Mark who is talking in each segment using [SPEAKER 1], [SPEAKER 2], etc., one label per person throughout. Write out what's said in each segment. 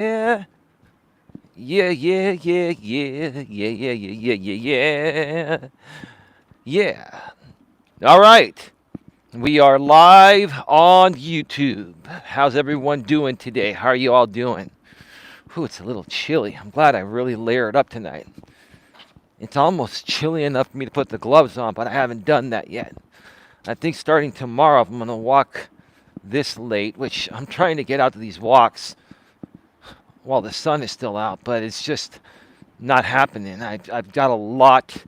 [SPEAKER 1] Yeah, yeah, yeah, yeah, yeah, yeah, yeah, yeah, yeah, yeah, yeah. All right, we are live on YouTube. How's everyone doing today? How are you all doing? Ooh, it's a little chilly. I'm glad I really layered up tonight. It's almost chilly enough for me to put the gloves on, but I haven't done that yet. I think starting tomorrow, if I'm gonna walk this late, which I'm trying to get out to these walks while the sun is still out, but it's just not happening. I've got a lot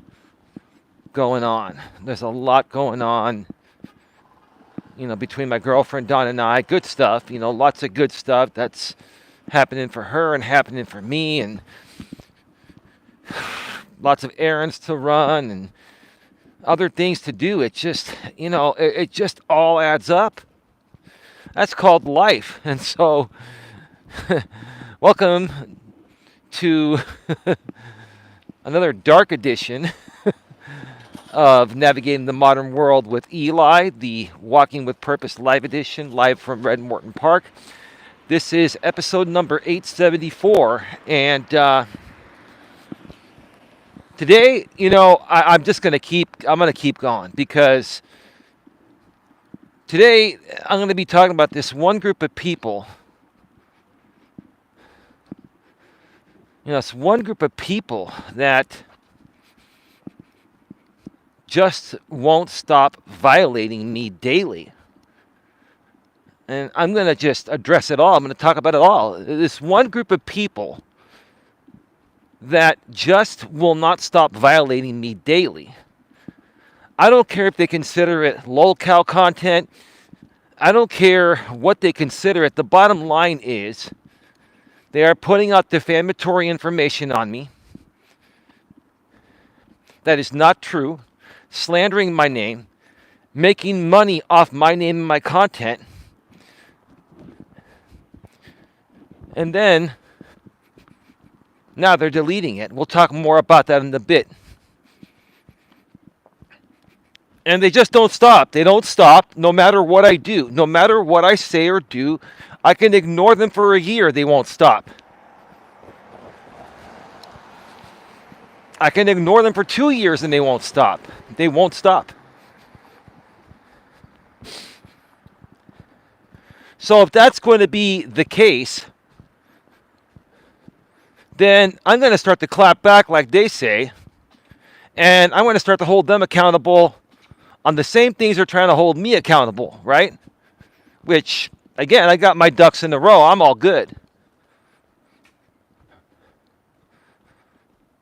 [SPEAKER 1] going on. There's a lot going on, between my girlfriend Dawn and I. Good stuff, lots of good stuff that's happening for her and happening for me, and lots of errands to run and other things to do. It just, it just all adds up. That's called life. And so, welcome to another dark edition of Navigating the Modern World with Eli, the Walking with Purpose live edition, live from Red Morton Park. This is episode number 874, and today, I'm going to keep going, because today I'm going to be talking about this one group of people. It's one group of people that just won't stop violating me daily. And I'm going to just address it all. I'm going to talk about it all. This one group of people that just will not stop violating me daily. I don't care if they consider it lolcow content. I don't care what they consider it. The bottom line is they are putting out defamatory information on me that is not true, slandering my name, making money off my name and my content, and then now they're deleting it. We'll talk more about that in a bit. And they just don't stop. They don't stop no matter what I do. No matter what I say or do, I can ignore them for a year. They won't stop. I can ignore them for 2 years and they won't stop. They won't stop. So if that's going to be the case, then I'm going to start to clap back like they say, and I'm going to start to hold them accountable on the same things they're trying to hold me accountable, right? Which, again, I got my ducks in a row. I'm all good.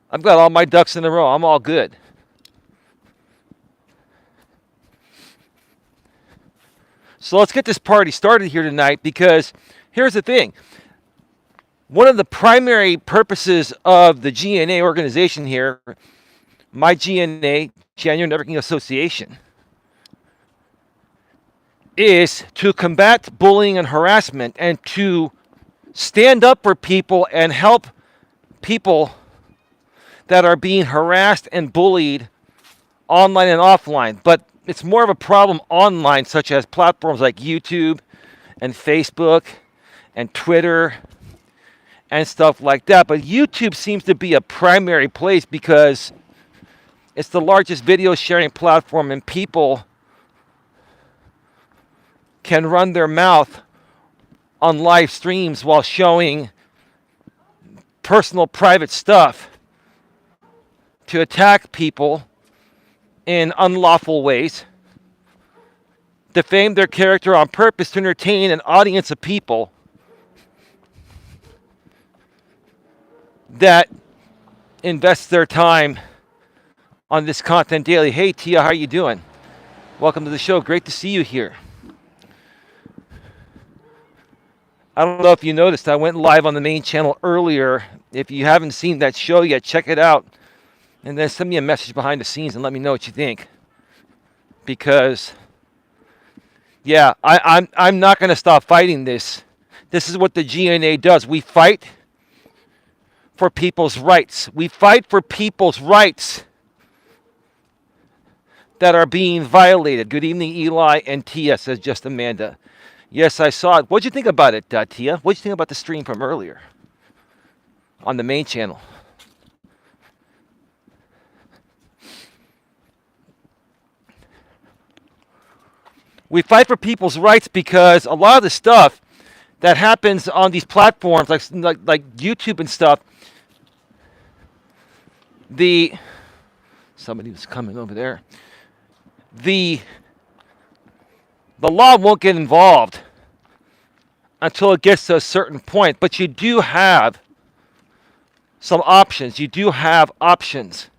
[SPEAKER 1] I've got all my ducks in a row. I'm all good. So let's get this party started here tonight, because here's the thing. One of the primary purposes of the GNA organization here, my GNA, January Networking Association, is to combat bullying and harassment and to stand up for people and help people that are being harassed and bullied online and offline. But it's more of a problem online, such as platforms like YouTube and Facebook and Twitter and stuff like that. But YouTube seems to be a primary place because it's the largest video sharing platform, and people can run their mouth on live streams while showing personal, private stuff to attack people in unlawful ways, defame their character on purpose to entertain an audience of people that invest their time on this content daily. Hey Tia, how are you doing? Welcome to the show. Great to see you here. I don't know if you noticed, I went live on the main channel earlier. If you haven't seen that show yet, check it out. And then send me a message behind the scenes and let me know what you think. Because, yeah, I'm not going to stop fighting this. This is what the GNA does. We fight for people's rights. We fight for people's rights that are being violated. Good evening, Eli and Tia, says just Amanda. Yes, I saw it. What'd you think about it, Tia? What'd you think about the stream from earlier? on the main channel. We fight for people's rights because a lot of the stuff that happens on these platforms, like YouTube and stuff, somebody was coming over there. The law won't get involved until it gets to a certain point, but you do have some options. You do have options.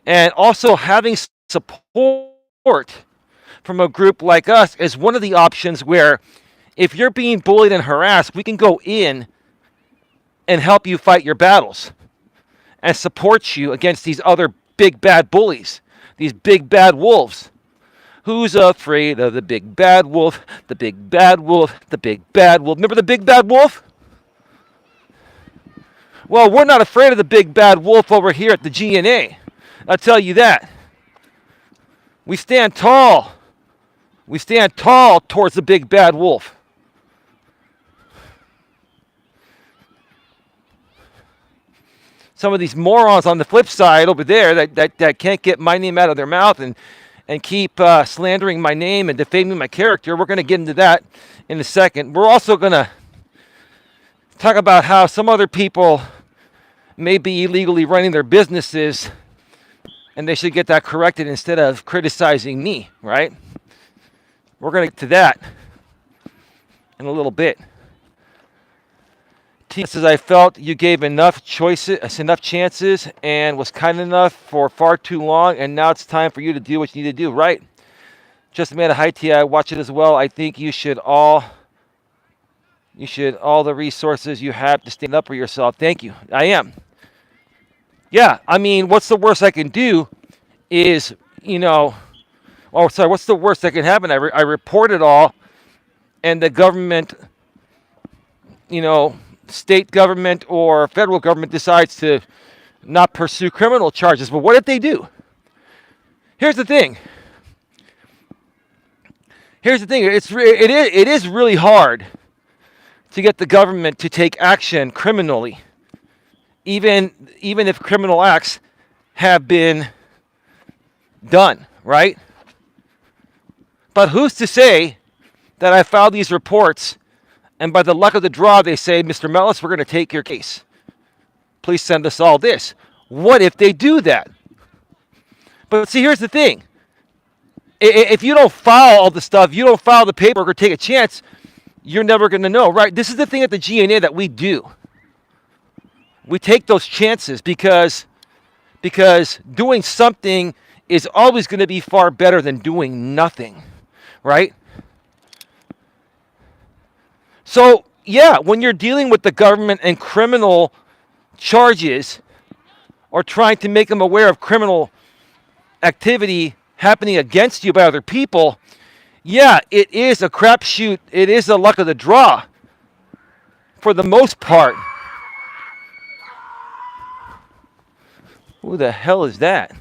[SPEAKER 1] And also having support from a group like us is one of the options where if you're being bullied and harassed, we can go in and help you fight your battles and support you against these other big bad bullies, these big bad wolves. Who's afraid of the big bad wolf? The big bad wolf, the big bad wolf. Remember the big bad wolf? Well, we're not afraid of the big bad wolf over here at the GNA. I'll tell you that. We stand tall. We stand tall towards the big bad wolf. Some of these morons on the flip side over there that can't get my name out of their mouth and keep slandering my name and defaming my character. We're going to get into that in a second. We're also going to talk about how some other people may be illegally running their businesses and they should get that corrected instead of criticizing me, right? We're going to get to that in a little bit. T says, I felt you gave enough chances and was kind enough for far too long, and now it's time for you to do what you need to do. Right. Just made a hi T. I watch it as well. I think you should all the resources you have to stand up for yourself. Thank you. I am. Yeah, I mean, what's the worst I can do is, what's the worst that can happen? I report it all, and the government, state government or federal government decides to not pursue criminal charges. But what if they do? Here's the thing. It is really hard to get the government to take action criminally, even if criminal acts have been done, right? But who's to say that I filed these reports and by the luck of the draw they say, Mr. Melas, we're going to take your case. Please send us all this. What if they do that? But see, here's the thing. If you don't file all the stuff, you don't file the paperwork or take a chance, you're never going to know, right? This is the thing at the GNA that we do. We take those chances because doing something is always going to be far better than doing nothing, right? So, yeah, when you're dealing with the government and criminal charges or trying to make them aware of criminal activity happening against you by other people, yeah, it is a crapshoot. It is the luck of the draw for the most part. Who the hell is that?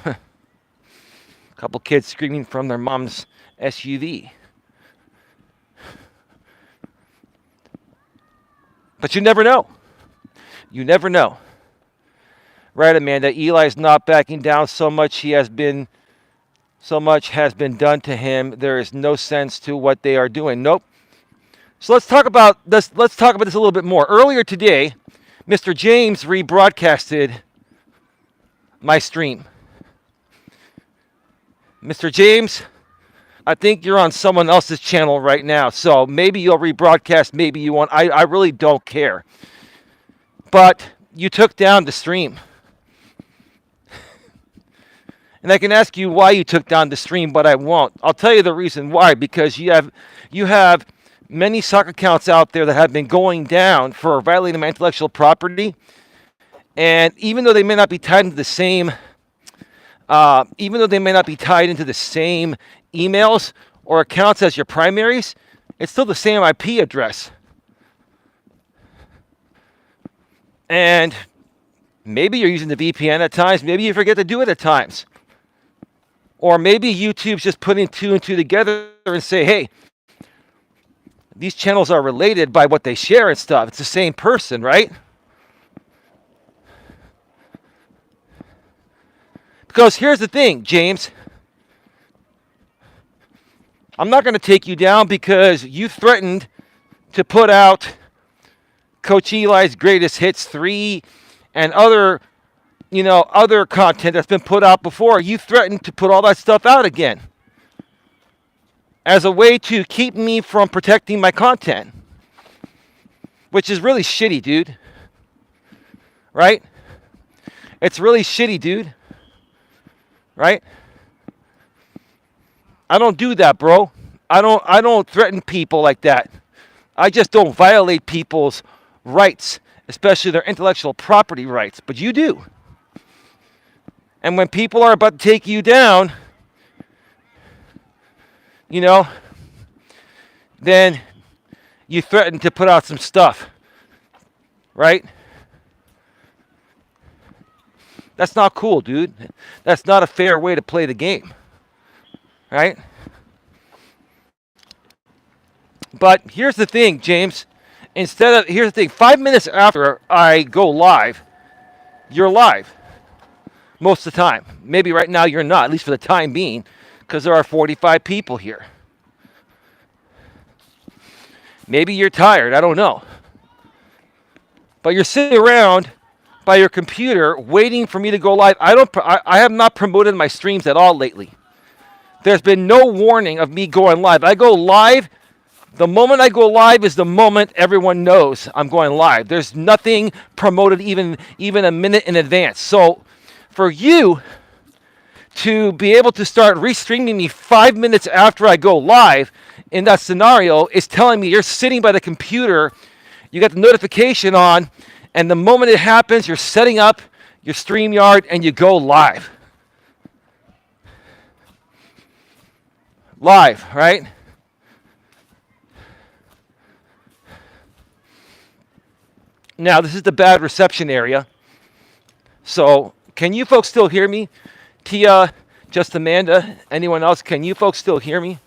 [SPEAKER 1] A couple kids screaming from their mom's SUV. But you never know. You never know. Right, Amanda? Eli's not backing down. So much has been done to him. There is no sense to what they are doing. Nope. So let's talk about this. Let's talk about this a little bit more. Earlier today, Mr. James rebroadcasted my stream. Mr. James, I think you're on someone else's channel right now. So maybe you'll rebroadcast, maybe you won't. I really don't care. But you took down the stream. And I can ask you why you took down the stream, but I won't. I'll tell you the reason why. Because you have many sock accounts out there that have been going down for violating my intellectual property. And even though they may not be tied into the same emails or accounts as your primaries, it's still the same IP address. And maybe you're using the VPN at times. Maybe you forget to do it at times. Or maybe YouTube's just putting two and two together and say, hey, these channels are related by what they share and stuff. It's the same person, right? Because here's the thing, James. I'm not going to take you down because you threatened to put out Coach Eli's Greatest Hits 3 and other content that's been put out before. You threatened to put all that stuff out again as a way to keep me from protecting my content, which is really shitty, dude. Right? It's really shitty, dude. Right? I don't do that, bro. I don't threaten people like that. I just don't violate people's rights, especially their intellectual property rights, but you do. And when people are about to take you down, then you threaten to put out some stuff, right? That's not cool, dude. That's not a fair way to play the game, right? But here's the thing, James. Here's the thing. 5 minutes after I go live, you're live. Most of the time. Maybe right now you're not, at least for the time being, because there are 45 people here. Maybe you're tired. I don't know. But you're sitting around by your computer waiting for me to go live. I have not promoted my streams at all lately. There's been no warning of me going live. I go live. The moment I go live is the moment everyone knows I'm going live. There's nothing promoted even a minute in advance. So for you to be able to start restreaming me 5 minutes after I go live in that scenario is telling me you're sitting by the computer, you got the notification on, and the moment it happens, you're setting up your StreamYard and you go live. Live, right? Now, this is the bad reception area. So, can you folks still hear me? Tia, just Amanda, anyone else, can you folks still hear me?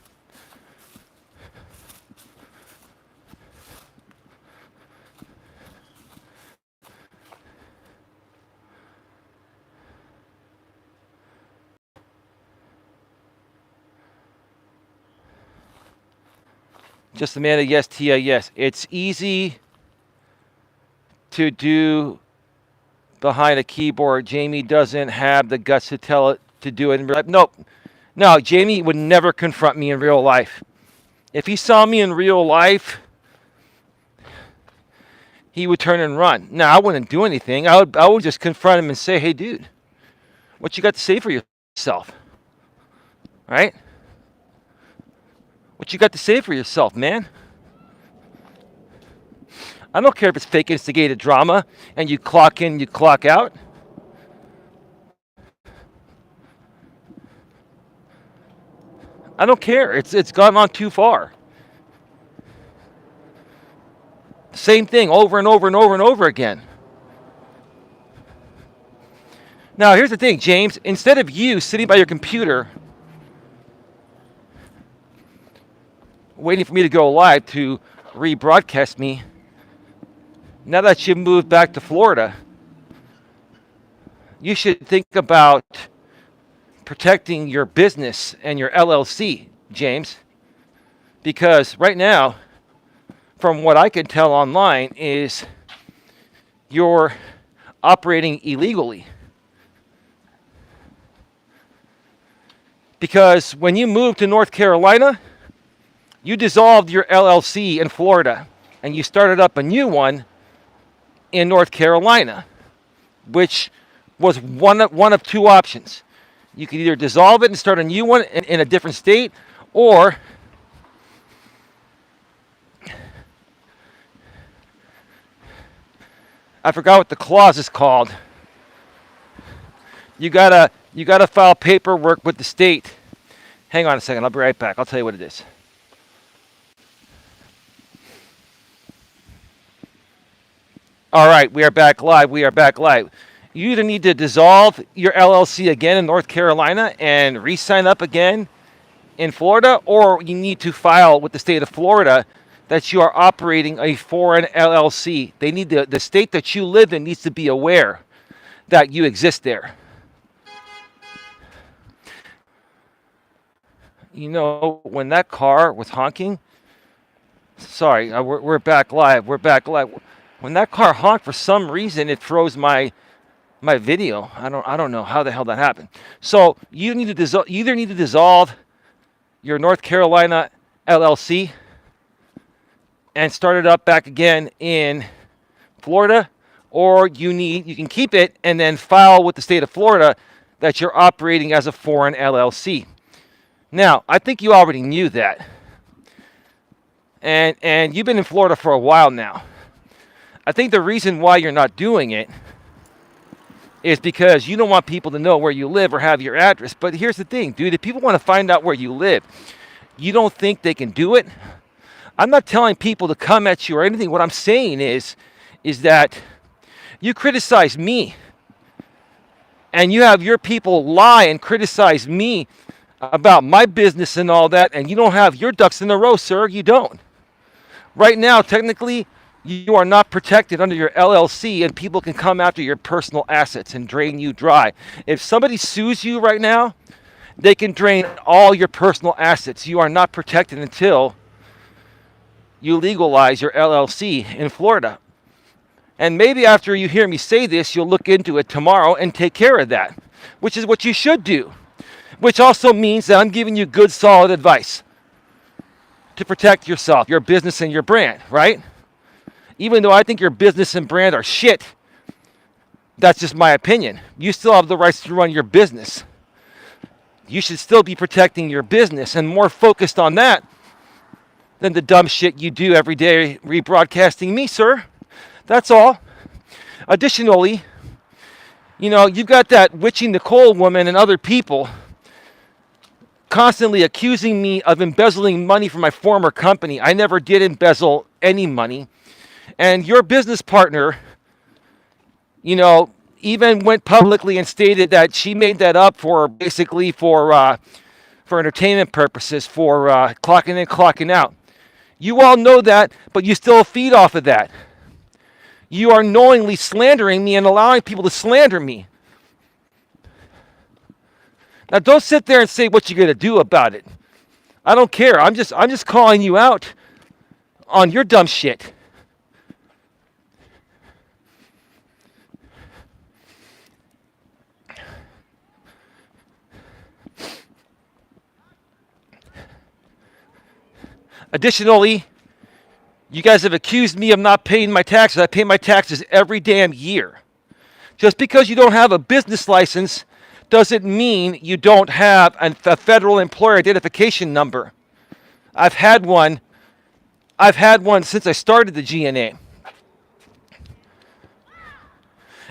[SPEAKER 1] Just Amanda, yes. Tia, yes. It's easy to do behind a keyboard. Jamie doesn't have the guts to tell it to do it in real life. Nope. No, Jamie would never confront me in real life. If he saw me in real life, he would turn and run. Now, I wouldn't do anything. I would just confront him and say, hey, dude, what you got to say for yourself? Right? What you got to say for yourself, man? I don't care if it's fake instigated drama and you clock in, you clock out. I don't care. It's gone on too far. Same thing over and over and over and over again. Now, here's the thing, James. Instead of you sitting by your computer waiting for me to go live to rebroadcast me, now that you moved back to Florida, you should think about protecting your business and your LLC, James. Because right now, from what I can tell online, is you're operating illegally. Because when you moved to North Carolina, you dissolved your LLC in Florida and you started up a new one in North Carolina, which was one of two options. You could either dissolve it and start a new one in a different state, or I forgot what the clause is called. You gotta file paperwork with the state. Hang on a second, I'll be right back. I'll tell you what it is. All right, we are back live. You either need to dissolve your LLC again in North Carolina and re-sign up again in Florida, or you need to file with the state of Florida that you are operating a foreign LLC. They need the state that you live in needs to be aware that you exist there. You know, when that car was honking, sorry, we're back live. We're back live. When that car honked, for some reason, it froze my video. I don't know how the hell that happened. So you need to you either need to dissolve your North Carolina LLC and start it up back again in Florida, or you can keep it and then file with the state of Florida that you're operating as a foreign LLC. Now, I think you already knew that. And you've been in Florida for a while now. I think the reason why you're not doing it is because you don't want people to know where you live or have your address. But here's the thing, dude. If people want to find out where you live, you don't think they can do it? I'm not telling people to come at you or anything. What I'm saying is that you criticize me and you have your people lie and criticize me about my business and all that, and you don't have your ducks in a row, sir. You don't. Right now, technically, you are not protected under your LLC, and people can come after your personal assets and drain you dry. If somebody sues you right now, they can drain all your personal assets. You are not protected until you legalize your LLC in Florida. And maybe after you hear me say this, you'll look into it tomorrow and take care of that, which is what you should do. Which also means that I'm giving you good, solid advice to protect yourself, your business, and your brand, right? Even though I think your business and brand are shit, that's just my opinion. You still have the rights to run your business. You should still be protecting your business and more focused on that than the dumb shit you do every day rebroadcasting me, sir. That's all. Additionally, you know, you've got that Witchy Nicole woman and other people constantly accusing me of embezzling money from my former company. I never did embezzle any money. And your business partner, you know, even went publicly and stated that she made that up for basically for entertainment purposes, for clocking in, clocking out. You all know that, but you still feed off of that. You are knowingly slandering me and allowing people to slander me. Now, don't sit there and say what you're going to do about it. I don't care. I'm just calling you out on your dumb shit. Additionally, you guys have accused me of not paying my taxes. I pay my taxes every damn year. Just because you don't have a business license doesn't mean you don't have a federal employer identification number. I've had one since I started the GNA.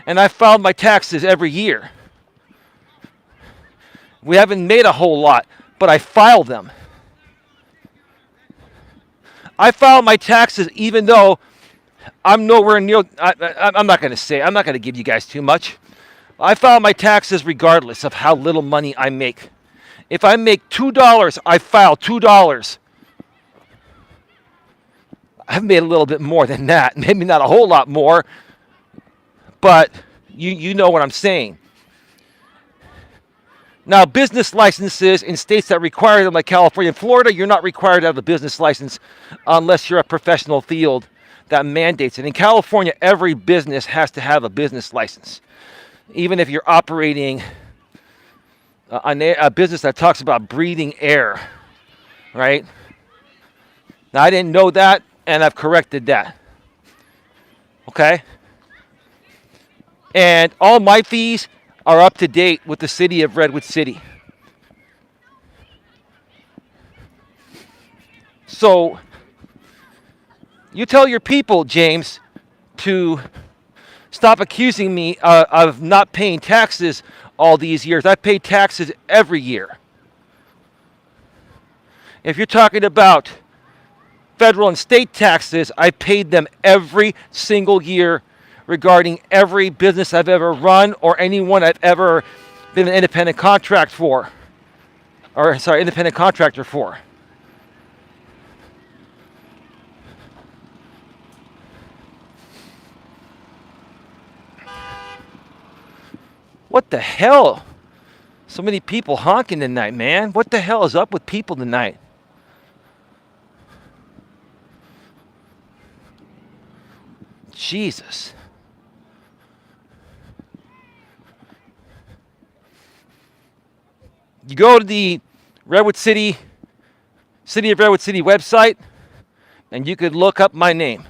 [SPEAKER 1] And I filed my taxes every year. We haven't made a whole lot, but I file them. I file my taxes even though I'm nowhere near, I'm not going to give you guys too much. I file my taxes regardless of how little money I make. If I make $2, I file $2. I've made a little bit more than that. Maybe not a whole lot more, but you know what I'm saying. Now, business licenses in states that require them, like California and Florida, you're not required to have a business license unless you're a professional field that mandates it. In California, every business has to have a business license. Even if you're operating a business that talks about breathing air, right? Now, I didn't know that, and I've corrected that. Okay? And all my fees are up to date with the city of Redwood City. So, you tell your people, James, to stop accusing me of not paying taxes all these years. I pay taxes every year. If you're talking about federal and state taxes, I paid them every single year regarding every business I've ever run or anyone I've ever been an independent contractor for. What the hell? So many people honking tonight, man. What the hell is up with people tonight? Jesus. You go to the City of Redwood City website, and you could look up my name.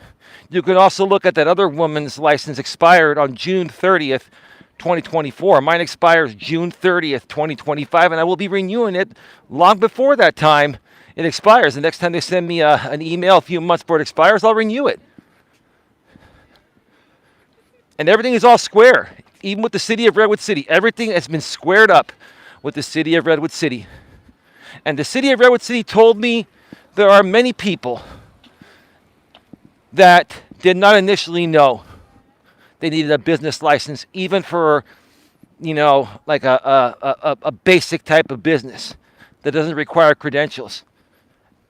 [SPEAKER 1] You can also look at that other woman's license expired on June 30th, 2024. Mine expires June 30th, 2025, and I will be renewing it long before that time it expires. The next time they send me an email a few months before it expires, I'll renew it. And everything is all square, even with the City of Redwood City. Everything has been squared up with the City of Redwood City. And the City of Redwood City told me there are many people that did not initially know they needed a business license, even for, like a basic type of business that doesn't require credentials.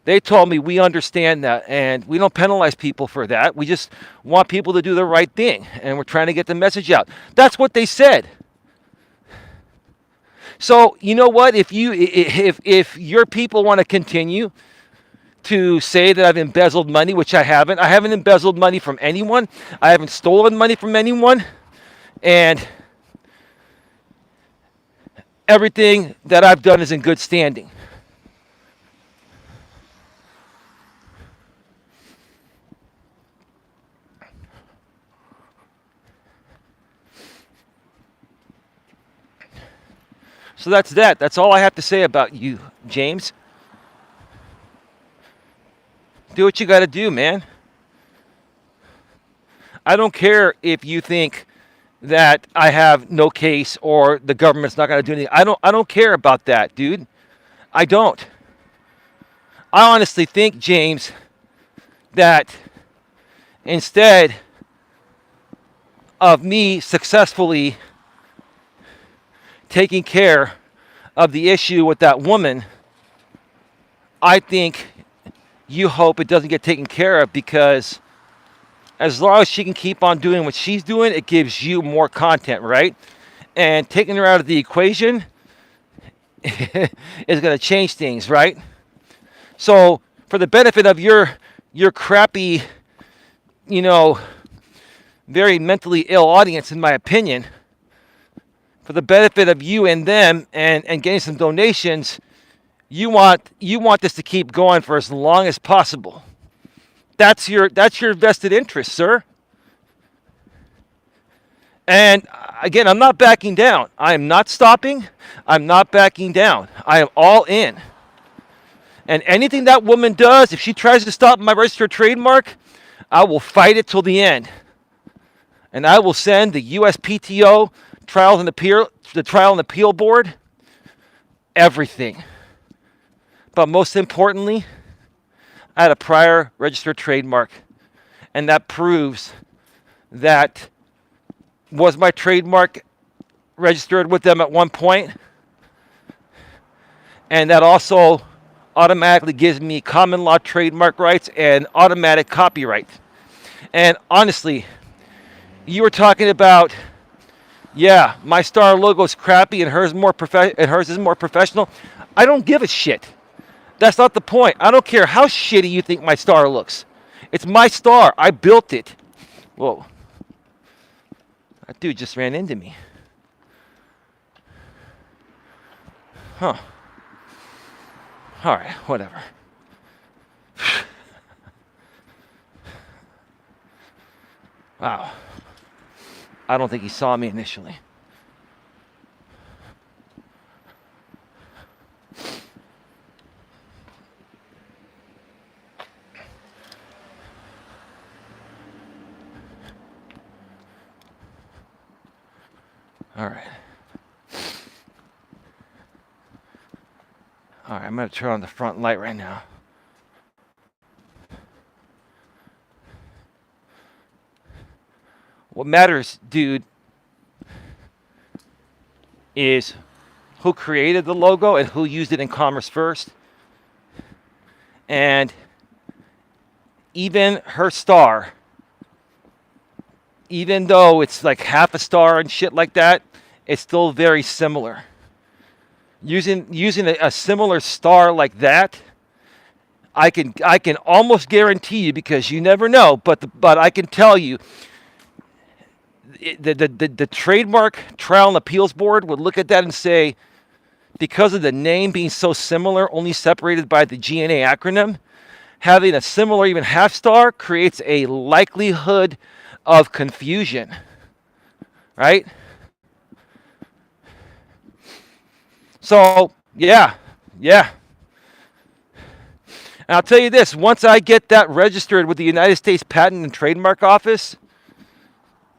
[SPEAKER 1] They told me, we understand that, and we don't penalize people for that. We just want people to do the right thing, and we're trying to get the message out. That's what they said. So, you know what? If your people want to continue to say that I've embezzled money, which I haven't embezzled money from anyone. I haven't stolen money from anyone. And everything that I've done is in good standing. So that's that. That's all I have to say about you, James. Do what you got to do, man. I don't care if you think that I have no case or the government's not going to do anything. I don't care about that, dude. I don't. I honestly think, James, that instead of me successfully taking care of the issue with that woman, I think you hope it doesn't get taken care of, because as long as she can keep on doing what she's doing, it gives you more content, right? And taking her out of the equation is going to change things, right? So for the benefit of your crappy, very mentally ill audience, in my opinion, for the benefit of you and them, and getting some donations, you want this to keep going for as long as possible. That's your vested interest, sir. And again, I'm not backing down. I am not stopping. I'm not backing down. I am all in. And anything that woman does, if she tries to stop my registered trademark, I will fight it till the end. And I will send the USPTO the Trial and Appeal Board everything. But most importantly, I had a prior registered trademark, and that proves that was my trademark registered with them at one point, and that also automatically gives me common law trademark rights and automatic copyright. And honestly, you were talking about, yeah, my star logo is crappy and hers is more professional. I don't give a shit. That's not the point. I don't care how shitty you think my star looks. It's my star. I built it. Whoa. That dude just ran into me. Huh. All right, whatever. Wow. I don't think he saw me initially. All right. All right, I'm going to turn on the front light right now. What matters, dude, is who created the logo and who used it in Commerce First. And even her star, even though it's like half a star and shit like that, it's still very similar. Using a similar star like that, I can almost guarantee you, because you never know, but I can tell you, the Trademark Trial and Appeals Board would look at that and say, because of the name being so similar, only separated by the GNA acronym, having a similar, even half star, creates a likelihood of confusion, right? So, yeah. And I'll tell you this, once I get that registered with the United States Patent and Trademark Office,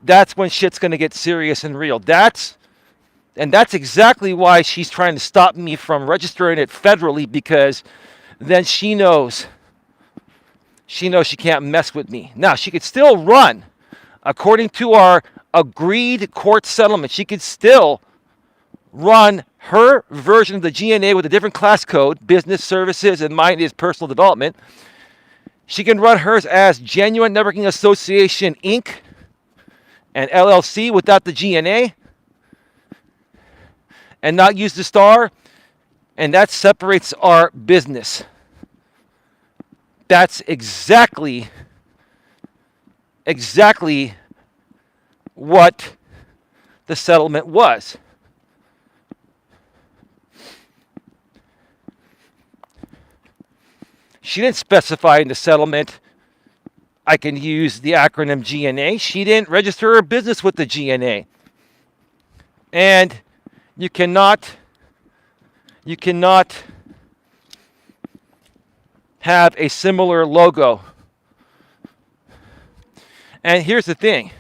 [SPEAKER 1] that's when shit's going to get serious and real. That's exactly why she's trying to stop me from registering it federally, because then she knows she can't mess with me. Now, she could still run, according to our agreed court settlement, she could still run her version of the GNA with a different class code, business services, and mine is personal development. She can run hers as Genuine Networking Association, Inc. and LLC without the GNA and not use the star, and that separates our business. That's exactly what the settlement was. She didn't specify in the settlement I can use the acronym GNA. She didn't register her business with the GNA. And you cannot have a similar logo. And here's the thing.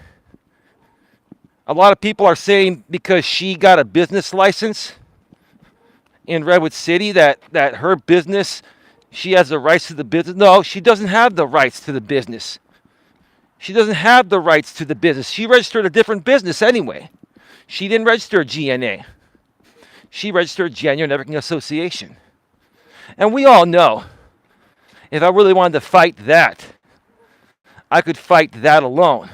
[SPEAKER 1] A lot of people are saying because she got a business license in Redwood City that her business, she has the rights to the business. No, she doesn't have the rights to the business. She doesn't have the rights to the business. She registered a different business anyway. She didn't register a GNA. She registered Genuine Networking Association. And we all know, if I really wanted to fight that, I could fight that alone.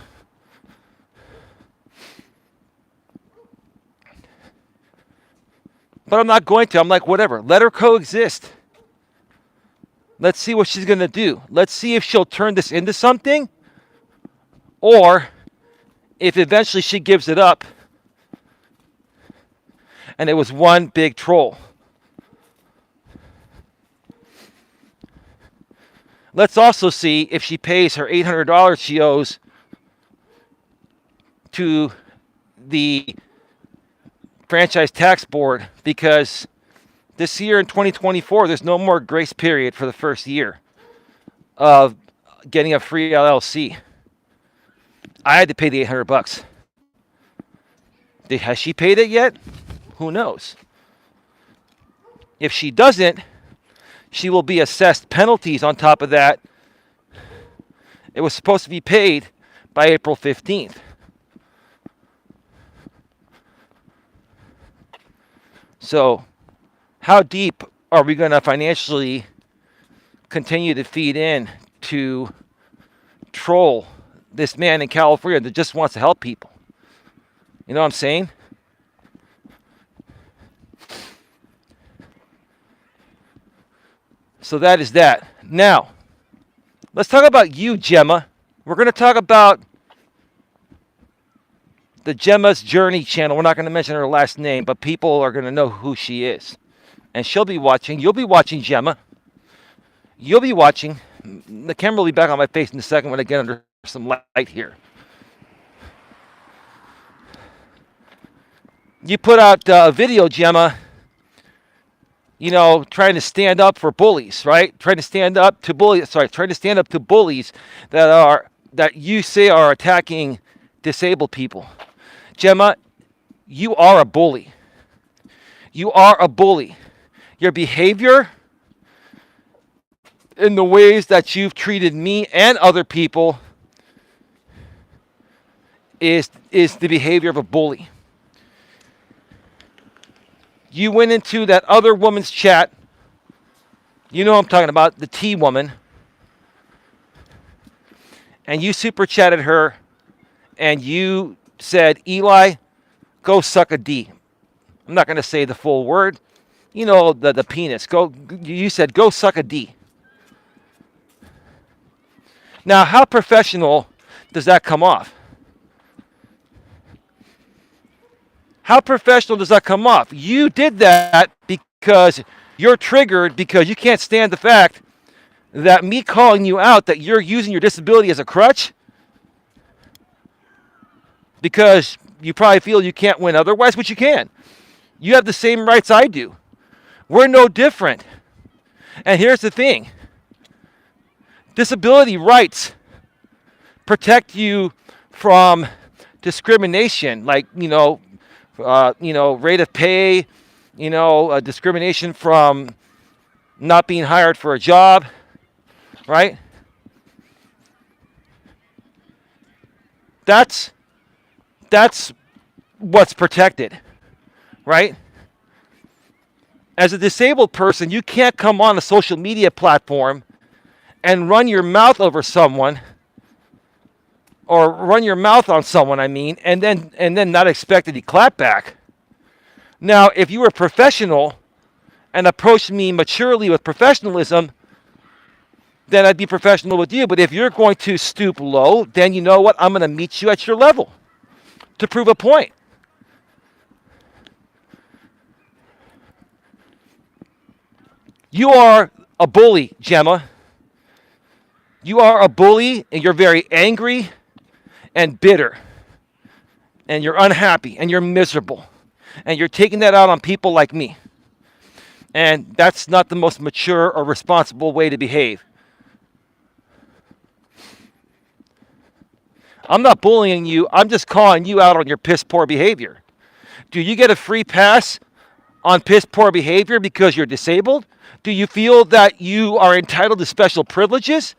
[SPEAKER 1] But I'm not going to. I'm like, whatever. Let her coexist. Let's see what she's going to do. Let's see if she'll turn this into something, or if eventually she gives it up and it was one big troll. Let's also see if she pays her $800 she owes to the Franchise Tax Board, because this year in 2024, there's no more grace period for the first year of getting a free LLC. I had to pay the $800. Has she paid it yet? Who knows? If she doesn't, she will be assessed penalties on top of that. It was supposed to be paid by April 15th. So, how deep are we going to financially continue to feed in to troll this man in California that just wants to help people? You know what I'm saying? So that is that. Now, let's talk about you, Gemma. We're going to talk about the Gemma's Journey channel. We're not going to mention her last name, but people are going to know who she is. And she'll be watching. You'll be watching, Gemma. You'll be watching. The camera will be back on my face in a second when I get under some light here. You put out a video, Gemma, you know, trying to stand up for bullies, right? Trying to stand up to bullies that you say are attacking disabled people. Gemma, you are a bully. You are a bully. Your behavior in the ways that you've treated me and other people is the behavior of a bully. You went into that other woman's chat. You know what I'm talking about, the T woman. And you super chatted her and you said, Eli, go suck a D. I'm not going to say the full word. You know, the penis. You said go suck a D. Now, how professional does that come off? How professional does that come off? You did that because you're triggered because you can't stand the fact that me calling you out that you're using your disability as a crutch because you probably feel you can't win otherwise, which you can. You have the same rights I do. We're no different. And here's the thing. Disability rights protect you from discrimination, like, rate of pay, discrimination from not being hired for a job, right? That's what's protected, right? As a disabled person, you can't come on a social media platform and run your mouth over someone or run your mouth on someone, and then not expect any clap back. Now, if you were professional and approached me maturely with professionalism, then I'd be professional with you. But if you're going to stoop low, then you know what? I'm going to meet you at your level to prove a point. You are a bully, Gemma. You are a bully, and you're very angry and bitter. And you're unhappy, and you're miserable. And you're taking that out on people like me. And that's not the most mature or responsible way to behave. I'm not bullying you. I'm just calling you out on your piss poor behavior. Do you get a free pass on piss poor behavior because you're disabled? Do you feel that you are entitled to special privileges?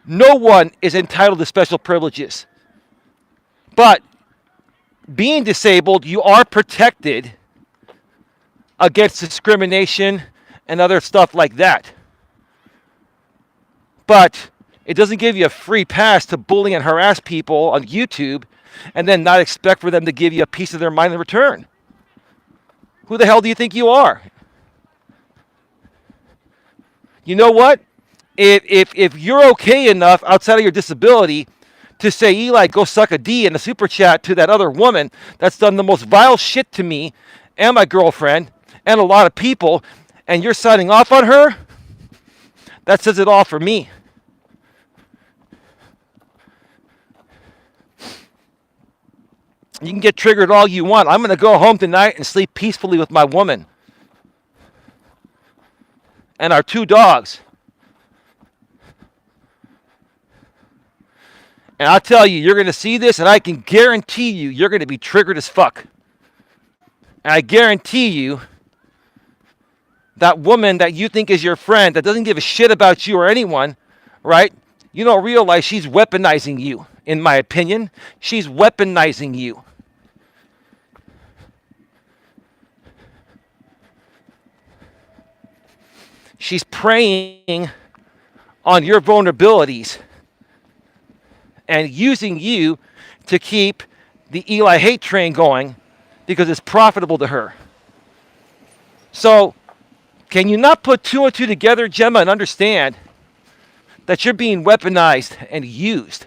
[SPEAKER 1] No one is entitled to special privileges. But being disabled, you are protected against discrimination and other stuff like that. But it doesn't give you a free pass to bully and harass people on YouTube and then not expect for them to give you a piece of their mind in return. Who the hell do you think you are? You know what? If you're okay enough outside of your disability to say, Eli, go suck a D in a super chat to that other woman that's done the most vile shit to me and my girlfriend and a lot of people, and you're signing off on her, that says it all for me. You can get triggered all you want. I'm going to go home tonight and sleep peacefully with my woman and our 2 dogs. And I'll tell you, you're going to see this, and I can guarantee you, you're going to be triggered as fuck. And I guarantee you, that woman that you think is your friend, that doesn't give a shit about you or anyone, right? You don't realize she's weaponizing you, in my opinion. She's weaponizing you. She's preying on your vulnerabilities and using you to keep the Eli hate train going because it's profitable to her. So, can you not put 2 and 2 together, Gemma, and understand that you're being weaponized and used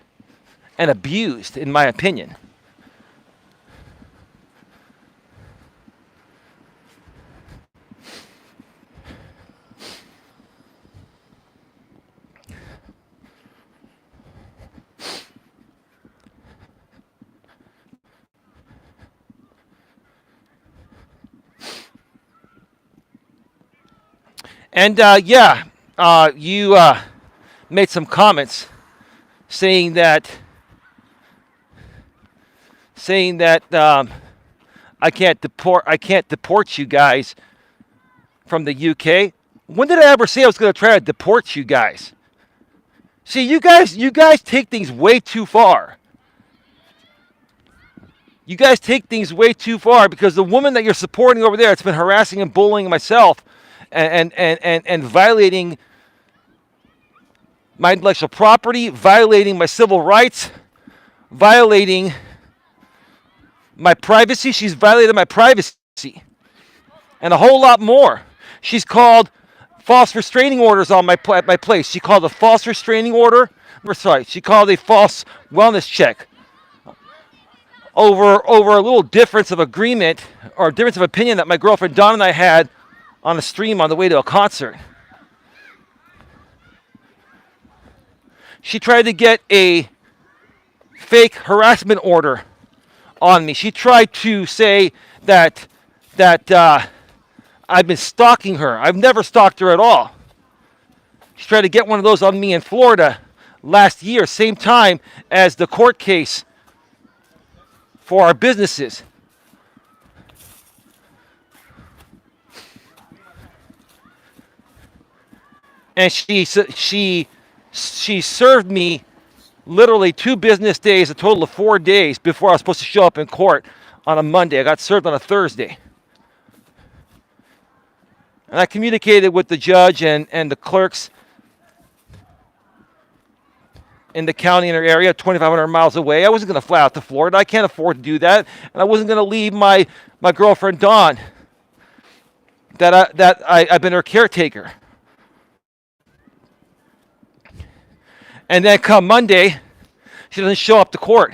[SPEAKER 1] and abused, in my opinion? And you made some comments saying that I can't deport you guys from the UK. When did I ever say I was going to try to deport you guys? See, you guys take things way too far. You guys take things way too far because the woman that you're supporting over there, it's been harassing and bullying myself and violating my intellectual property, violating my civil rights, violating my privacy. She's violated my privacy. And a whole lot more. She's called false restraining orders on my place. She called a false restraining order. Sorry, she called a false wellness check over a little difference of agreement or difference of opinion that my girlfriend Dawn and I had on a stream on the way to a concert. She tried to get a fake harassment order on me. She tried to say that I've been stalking her. I've never stalked her at all. She tried to get one of those on me in Florida last year, same time as the court case for our businesses. And she served me literally 2 business days, a total of 4 days before I was supposed to show up in court on a Monday. I got served on a Thursday. And I communicated with the judge and the clerks in the county in our area, 2,500 miles away. I wasn't going to fly out to Florida. I can't afford to do that. And I wasn't going to leave my girlfriend, Dawn, I've been her caretaker. And then come Monday, she doesn't show up to court.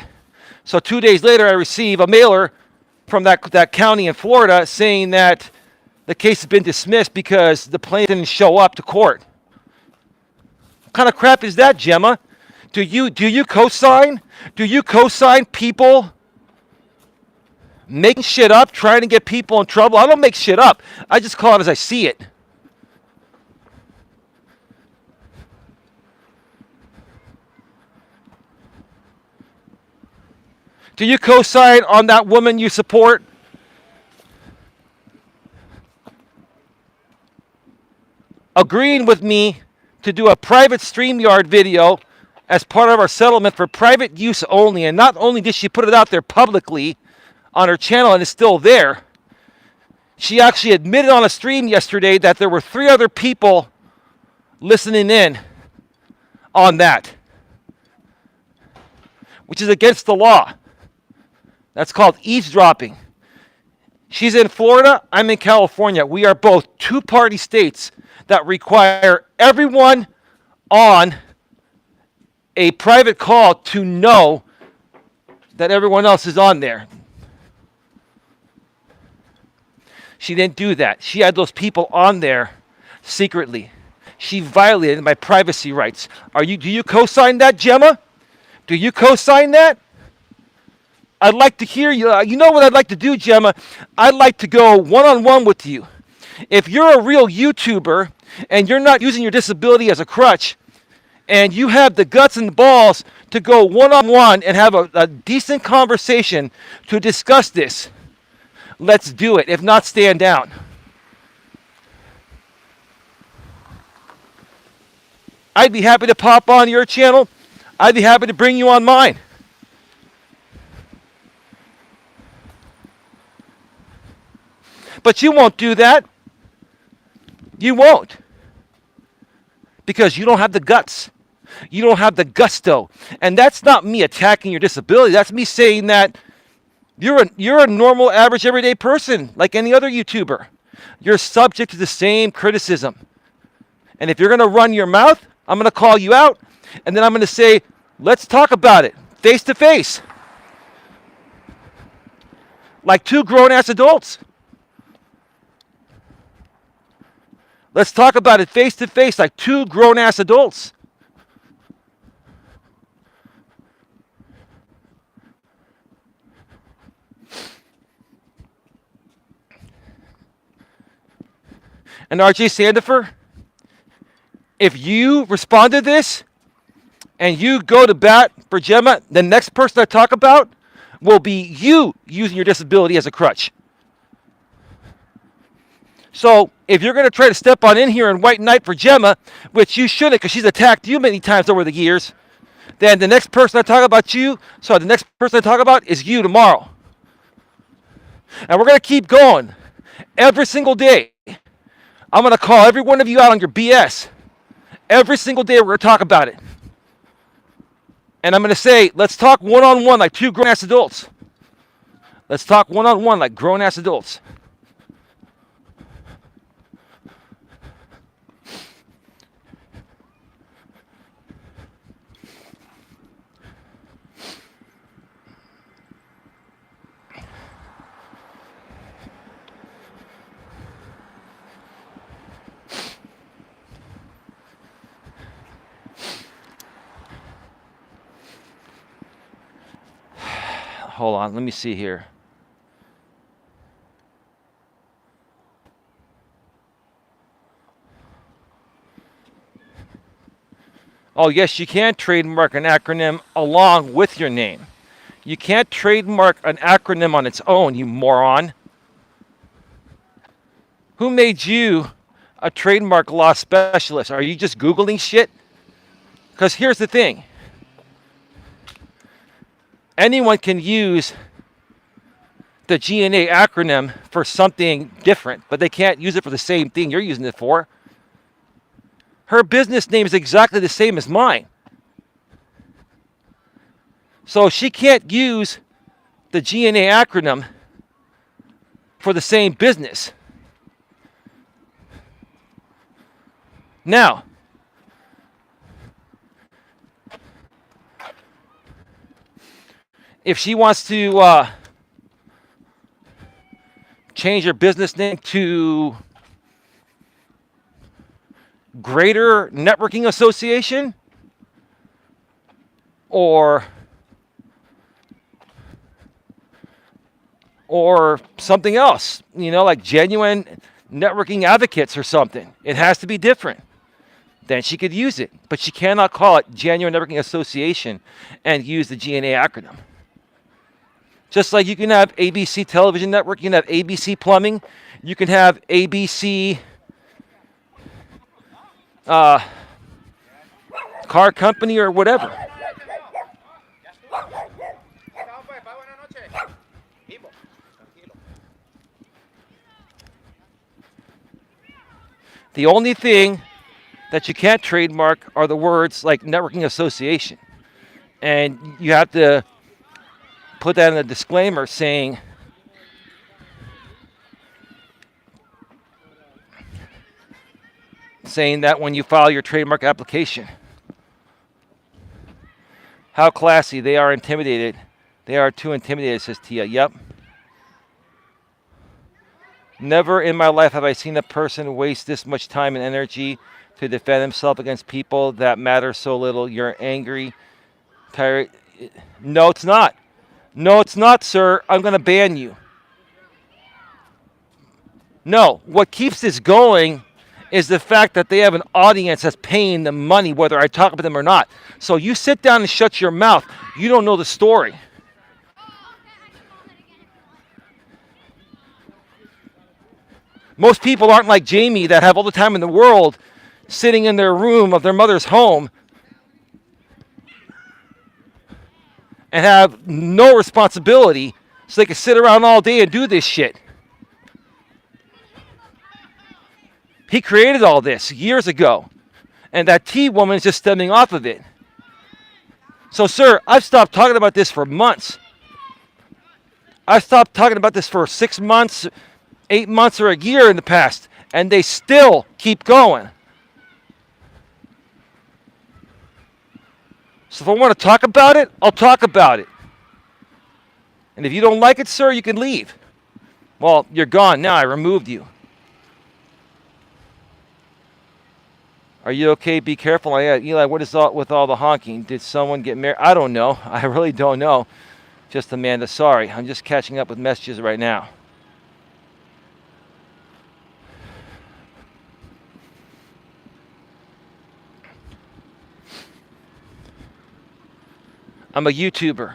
[SPEAKER 1] So 2 days later, I receive a mailer from that county in Florida saying that the case has been dismissed because the plaintiff didn't show up to court. What kind of crap is that, Gemma? Do you co-sign? Do you co-sign people making shit up, trying to get people in trouble? I don't make shit up. I just call it as I see it. Do you co-sign on that woman you support? Agreeing with me to do a private StreamYard video as part of our settlement for private use only. And not only did she put it out there publicly on her channel and it's still there, she actually admitted on a stream yesterday that there were 3 other people listening in on that, which is against the law. That's called eavesdropping. She's in Florida, I'm in California. We are both 2-party states that require everyone on a private call to know that everyone else is on there. She didn't do that. She had those people on there secretly. She violated my privacy rights. Do you co-sign that, Gemma? Do you co-sign that? I'd like to hear you. You know what I'd like to do, Gemma? I'd like to go one-on-one with you. If you're a real YouTuber and you're not using your disability as a crutch, and you have the guts and the balls to go one-on-one and have a decent conversation to discuss this, let's do it. If not, stand down. I'd be happy to pop on your channel. I'd be happy to bring you on mine. But you won't do that. You won't. Because you don't have the guts. You don't have the gusto. And that's not me attacking your disability. That's me saying that you're a normal, average, everyday person like any other YouTuber. You're subject to the same criticism. And if you're going to run your mouth, I'm going to call you out. And then I'm going to say, let's talk about it face to face. Like 2 grown-ass adults. Let's talk about it face to face like 2 grown-ass adults. And RJ Sandifer, if you respond to this and you go to bat for Gemma, the next person I talk about will be you using your disability as a crutch. So if you're going to try to step on in here and white knight for Gemma, which you shouldn't because she's attacked you many times over the years, then the next person I talk about is you tomorrow. And we're going to keep going every single day. I'm going to call every one of you out on your BS. Every single day we're going to talk about it. And I'm going to say, let's talk one-on-one like two grown-ass adults. Let's talk one-on-one like grown-ass adults. Hold on, let me see here. Oh, yes, you can trademark an acronym along with your name. You can't trademark an acronym on its own, you moron. Who made you a trademark law specialist? Are you just Googling shit? Because here's the thing. Anyone can use the GNA acronym for something different, but they can't use it for the same thing you're using it for. Her business name is exactly the same as mine. So she can't use the GNA acronym for the same business. Now, if she wants to change her business name to Greater Networking Association or something else, like Genuine Networking Advocates or something, it has to be different. Then she could use it, but she cannot call it Genuine Networking Association and use the GNA acronym. Just like you can have ABC Television Network, you can have ABC Plumbing, you can have ABC car company or whatever. The only thing that you can't trademark are the words like networking association. And you have to put that in a disclaimer saying that when you file your trademark application. How classy. They are intimidated. They are too intimidated, says Tia. Yep. Never in my life have I seen a person waste this much time and energy to defend himself against people that matter so little. You're angry, tired. No, it's not. No, it's not, sir. I'm going to ban you. No, what keeps this going is the fact that they have an audience that's paying them money, whether I talk about them or not. So you sit down and shut your mouth. You don't know the story. Most people aren't like Jamie that have all the time in the world sitting in their room of their mother's home and have no responsibility so they can sit around all day and do this shit. He created all this years ago, and that T woman is just stemming off of it. So, sir, I've stopped talking about this for months. I've stopped talking about this for 6 months, 8 months, or a year in the past, and they still keep going. So if I want to talk about it, I'll talk about it. And if you don't like it, sir, you can leave. Well, you're gone now. I removed you. Are you okay? Be careful. Eli, what is with all the honking? Did someone get married? I don't know. I really don't know. Just Amanda, sorry. I'm just catching up with messages right now. I'm a YouTuber.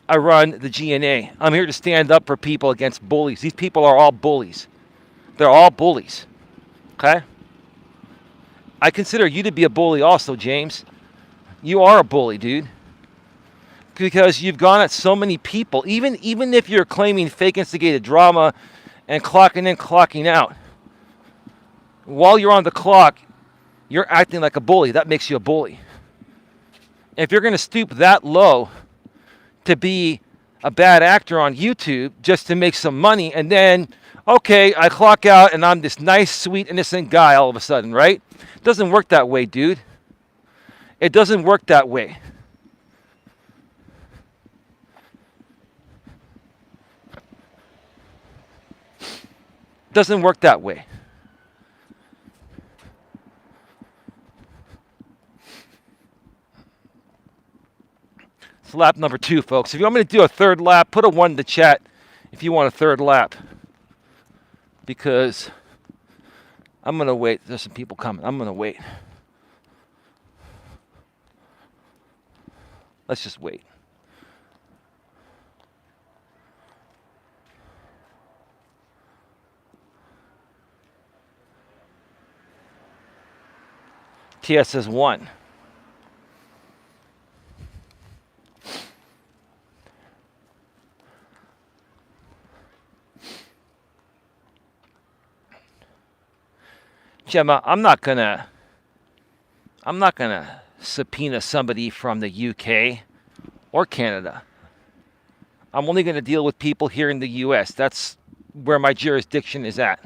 [SPEAKER 1] I run the GNA. I'm here to stand up for people against bullies. These people are all bullies. They're all bullies. Okay? I consider you to be a bully also, James. You are a bully, dude. Because you've gone at so many people. Even if you're claiming fake instigated drama and clocking in, clocking out. While you're on the clock, you're acting like a bully. That makes you a bully. If you're going to stoop that low to be a bad actor on YouTube just to make some money, and then, okay, I clock out and I'm this nice, sweet, innocent guy all of a sudden, right? It doesn't work that way, dude. It doesn't work that way. Doesn't work that way. It's lap number 2, folks. If you want me to do a third lap, put a 1 in the chat if you want a third lap. Because I'm going to wait. There's some people coming. I'm going to wait. Let's just wait. TS says 1. Gemma, I'm not gonna subpoena somebody from the UK or Canada. I'm only gonna deal with people here in the US. That's where my jurisdiction is at.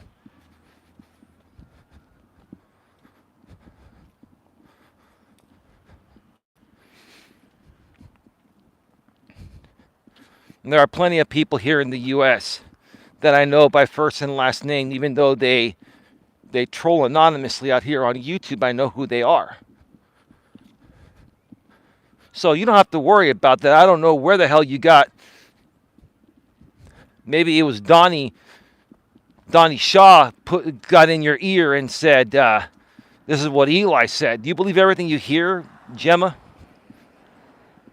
[SPEAKER 1] And there are plenty of people here in the US that I know by first and last name, even though they troll anonymously out here on YouTube. I know who they are. So you don't have to worry about that. I don't know where the hell you got. Maybe it was Donnie Shaw got in your ear and said, this is what Eli said. Do you believe everything you hear, Gemma?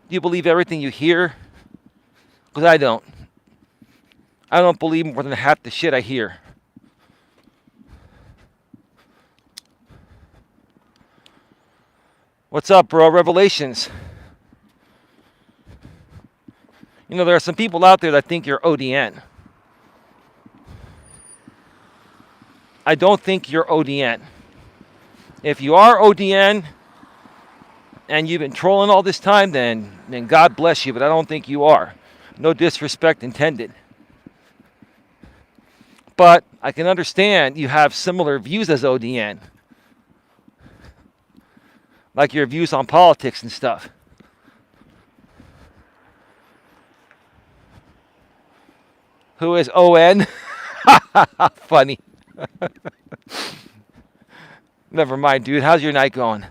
[SPEAKER 1] Do you believe everything you hear? Because I don't. I don't believe more than half the shit I hear. What's up, bro? Revelations. You know, there are some people out there that think you're ODN. I don't think you're ODN. If you are ODN and you've been trolling all this time, then God bless you, but I don't think you are. No disrespect intended. But I can understand you have similar views as ODN. Like your views on politics and stuff. Who is ON? Funny. Never mind, dude. How's your night going?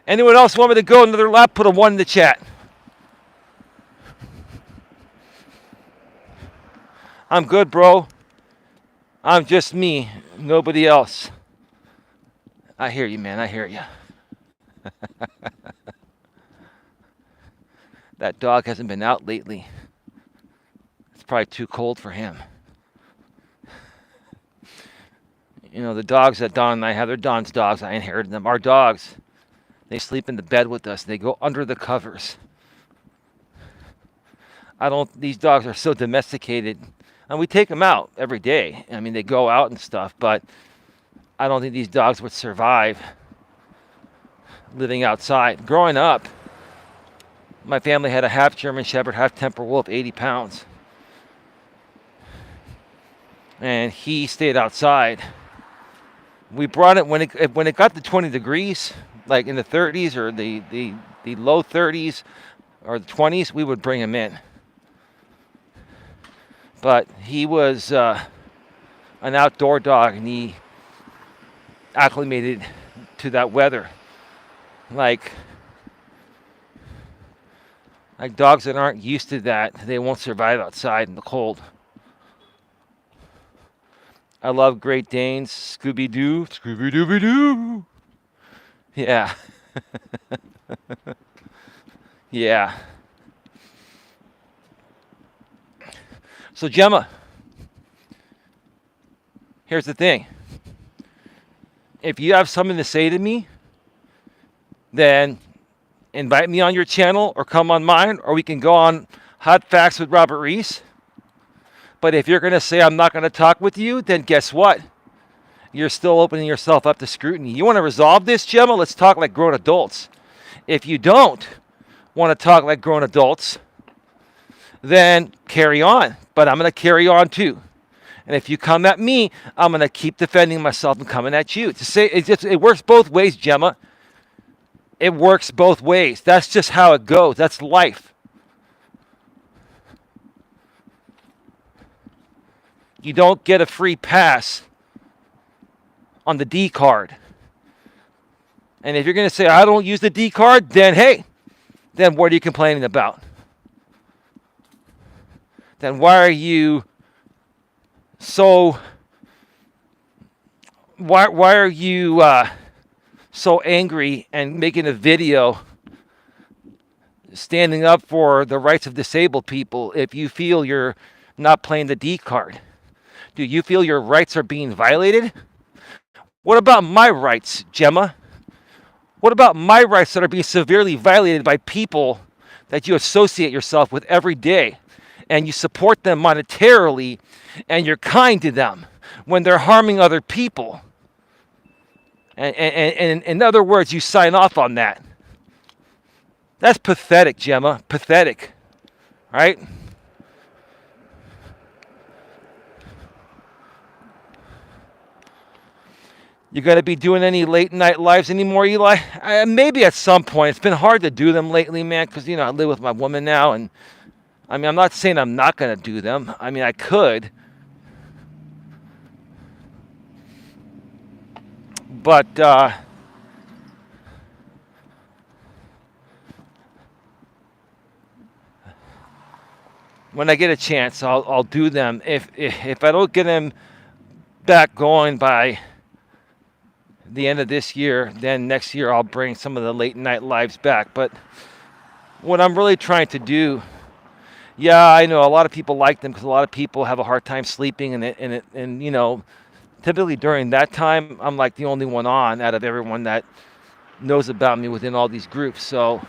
[SPEAKER 1] Anyone else want me to go another lap? Put a 1 in the chat. I'm good, bro. I'm just me. Nobody else. I hear you, man. I hear you. That dog hasn't been out lately. It's probably too cold for him. You know, the dogs that Don and I have, they're Don's dogs. I inherited them. Our dogs, they sleep in the bed with us. They go under the covers. These dogs are so domesticated. And we take them out every day. I mean, they go out and stuff, but I don't think these dogs would survive living outside. Growing up, my family had a half German Shepherd, half Temper Wolf, 80 pounds. And he stayed outside. We brought it when it got to 20 degrees, like in the 30s or the low 30s or the 20s, we would bring him in. But he was an outdoor dog, and he acclimated to that weather. Like dogs that aren't used to that, they won't survive outside in the cold. I love Great Danes. Scooby-Doo. Scooby-Dooby-Doo. Yeah. Yeah. So, Gemma, here's the thing. if you have something to say to me, then invite me on your channel or come on mine, or we can go on Hot Facts with Robert Reese. But if you're going to say I'm not going to talk with you, then guess what? You're still opening yourself up to scrutiny. You want to resolve this, Gemma? Let's talk like grown adults. If you don't want to talk like grown adults, then carry on. But I'm going to carry on too. And if you come at me, I'm going to keep defending myself and coming at you. To say it works both ways, Gemma. It works both ways. That's just how it goes. That's life. You don't get a free pass on the D card. And if you're going to say, I don't use the D card, then hey, then what are you complaining about? Then why are you so so angry and making a video standing up for the rights of disabled people if you feel you're not playing the D card? Do you feel your rights are being violated? What about my rights, Gemma? What about my rights that are being severely violated by people that you associate yourself with every day, and you support them monetarily, and you're kind to them when they're harming other people? And in other words, you sign off on that. That's pathetic, Gemma. Pathetic. Right? You going to be doing any late night lives anymore, Eli? Maybe at some point. It's been hard to do them lately, man, because, I live with my woman now. And, I'm not saying I'm not going to do them. I could. But, when I get a chance, I'll do them. If I don't get them back going by the end of this year, then next year I'll bring some of the late night lives back. But what I'm really trying to do, yeah, I know a lot of people like them because a lot of people have a hard time sleeping, and typically during that time I'm like the only one on out of everyone that knows about me within all these groups. So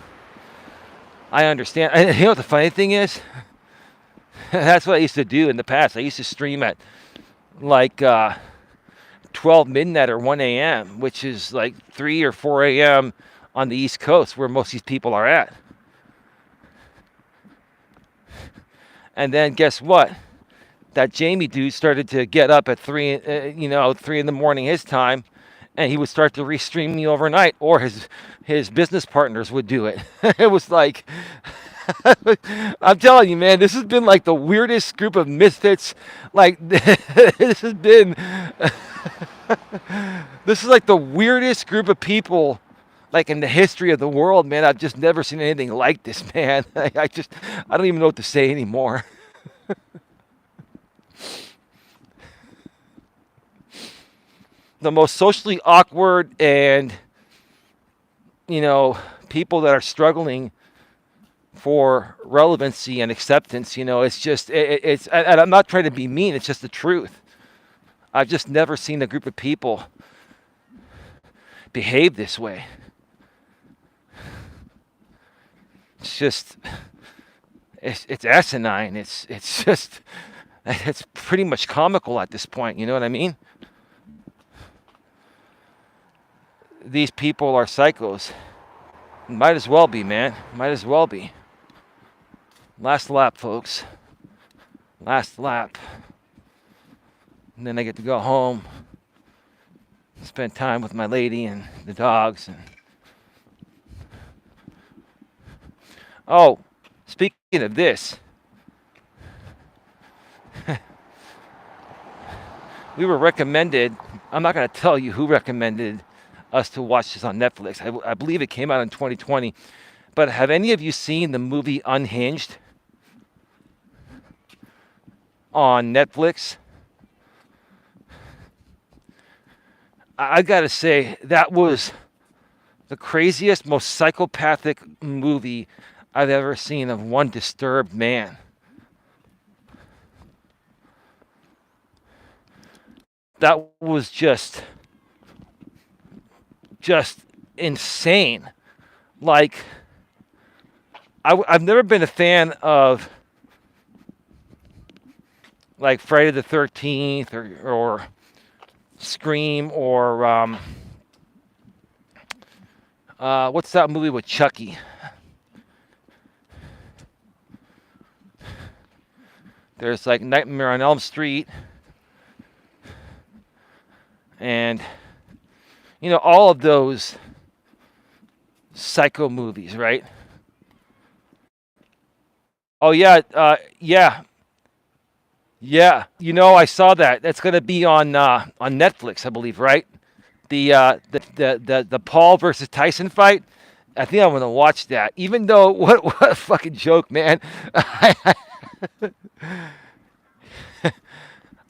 [SPEAKER 1] I understand. And you know what the funny thing is? That's what I used to do in the past. I used to stream at like 12 midnight or 1 a.m., which is like 3 or 4 a.m. on the East Coast where most of these people are at. And then guess what? That Jamie dude started to get up at 3 in the morning his time, and he would start to restream me overnight, or his business partners would do it. It was like, I'm telling you, man, this has been like the weirdest group of misfits. Like, this has been, this is like the weirdest group of people, like in the history of the world, man. I've just never seen anything like this, man. I don't even know what to say anymore. The most socially awkward and, people that are struggling for relevancy and acceptance, it's just, and I'm not trying to be mean, it's just the truth. I've just never seen a group of people behave this way. It's just, it's asinine. It's just, it's pretty much comical at this point, you know what I mean? These people are psychos. Might as well be, man. Might as well be. Last lap, folks. Last lap. And then I get to go home, spend time with my lady and the dogs. And oh, speaking of this, we were recommended, I'm not going to tell you who recommended us to watch this on Netflix. I believe it came out in 2020. But have any of you seen the movie Unhinged on Netflix? I gotta say, that was the craziest, most psychopathic movie I've ever seen of one disturbed man. That was just just insane. Like, I've never been a fan of like Friday the 13th or Scream or what's that movie with Chucky? There's like Nightmare on Elm Street, and all of those psycho movies, right? Oh yeah, yeah. I saw that. That's gonna be on Netflix, I believe, right? The Paul versus Tyson fight. I think I'm gonna watch that. Even though what a fucking joke, man.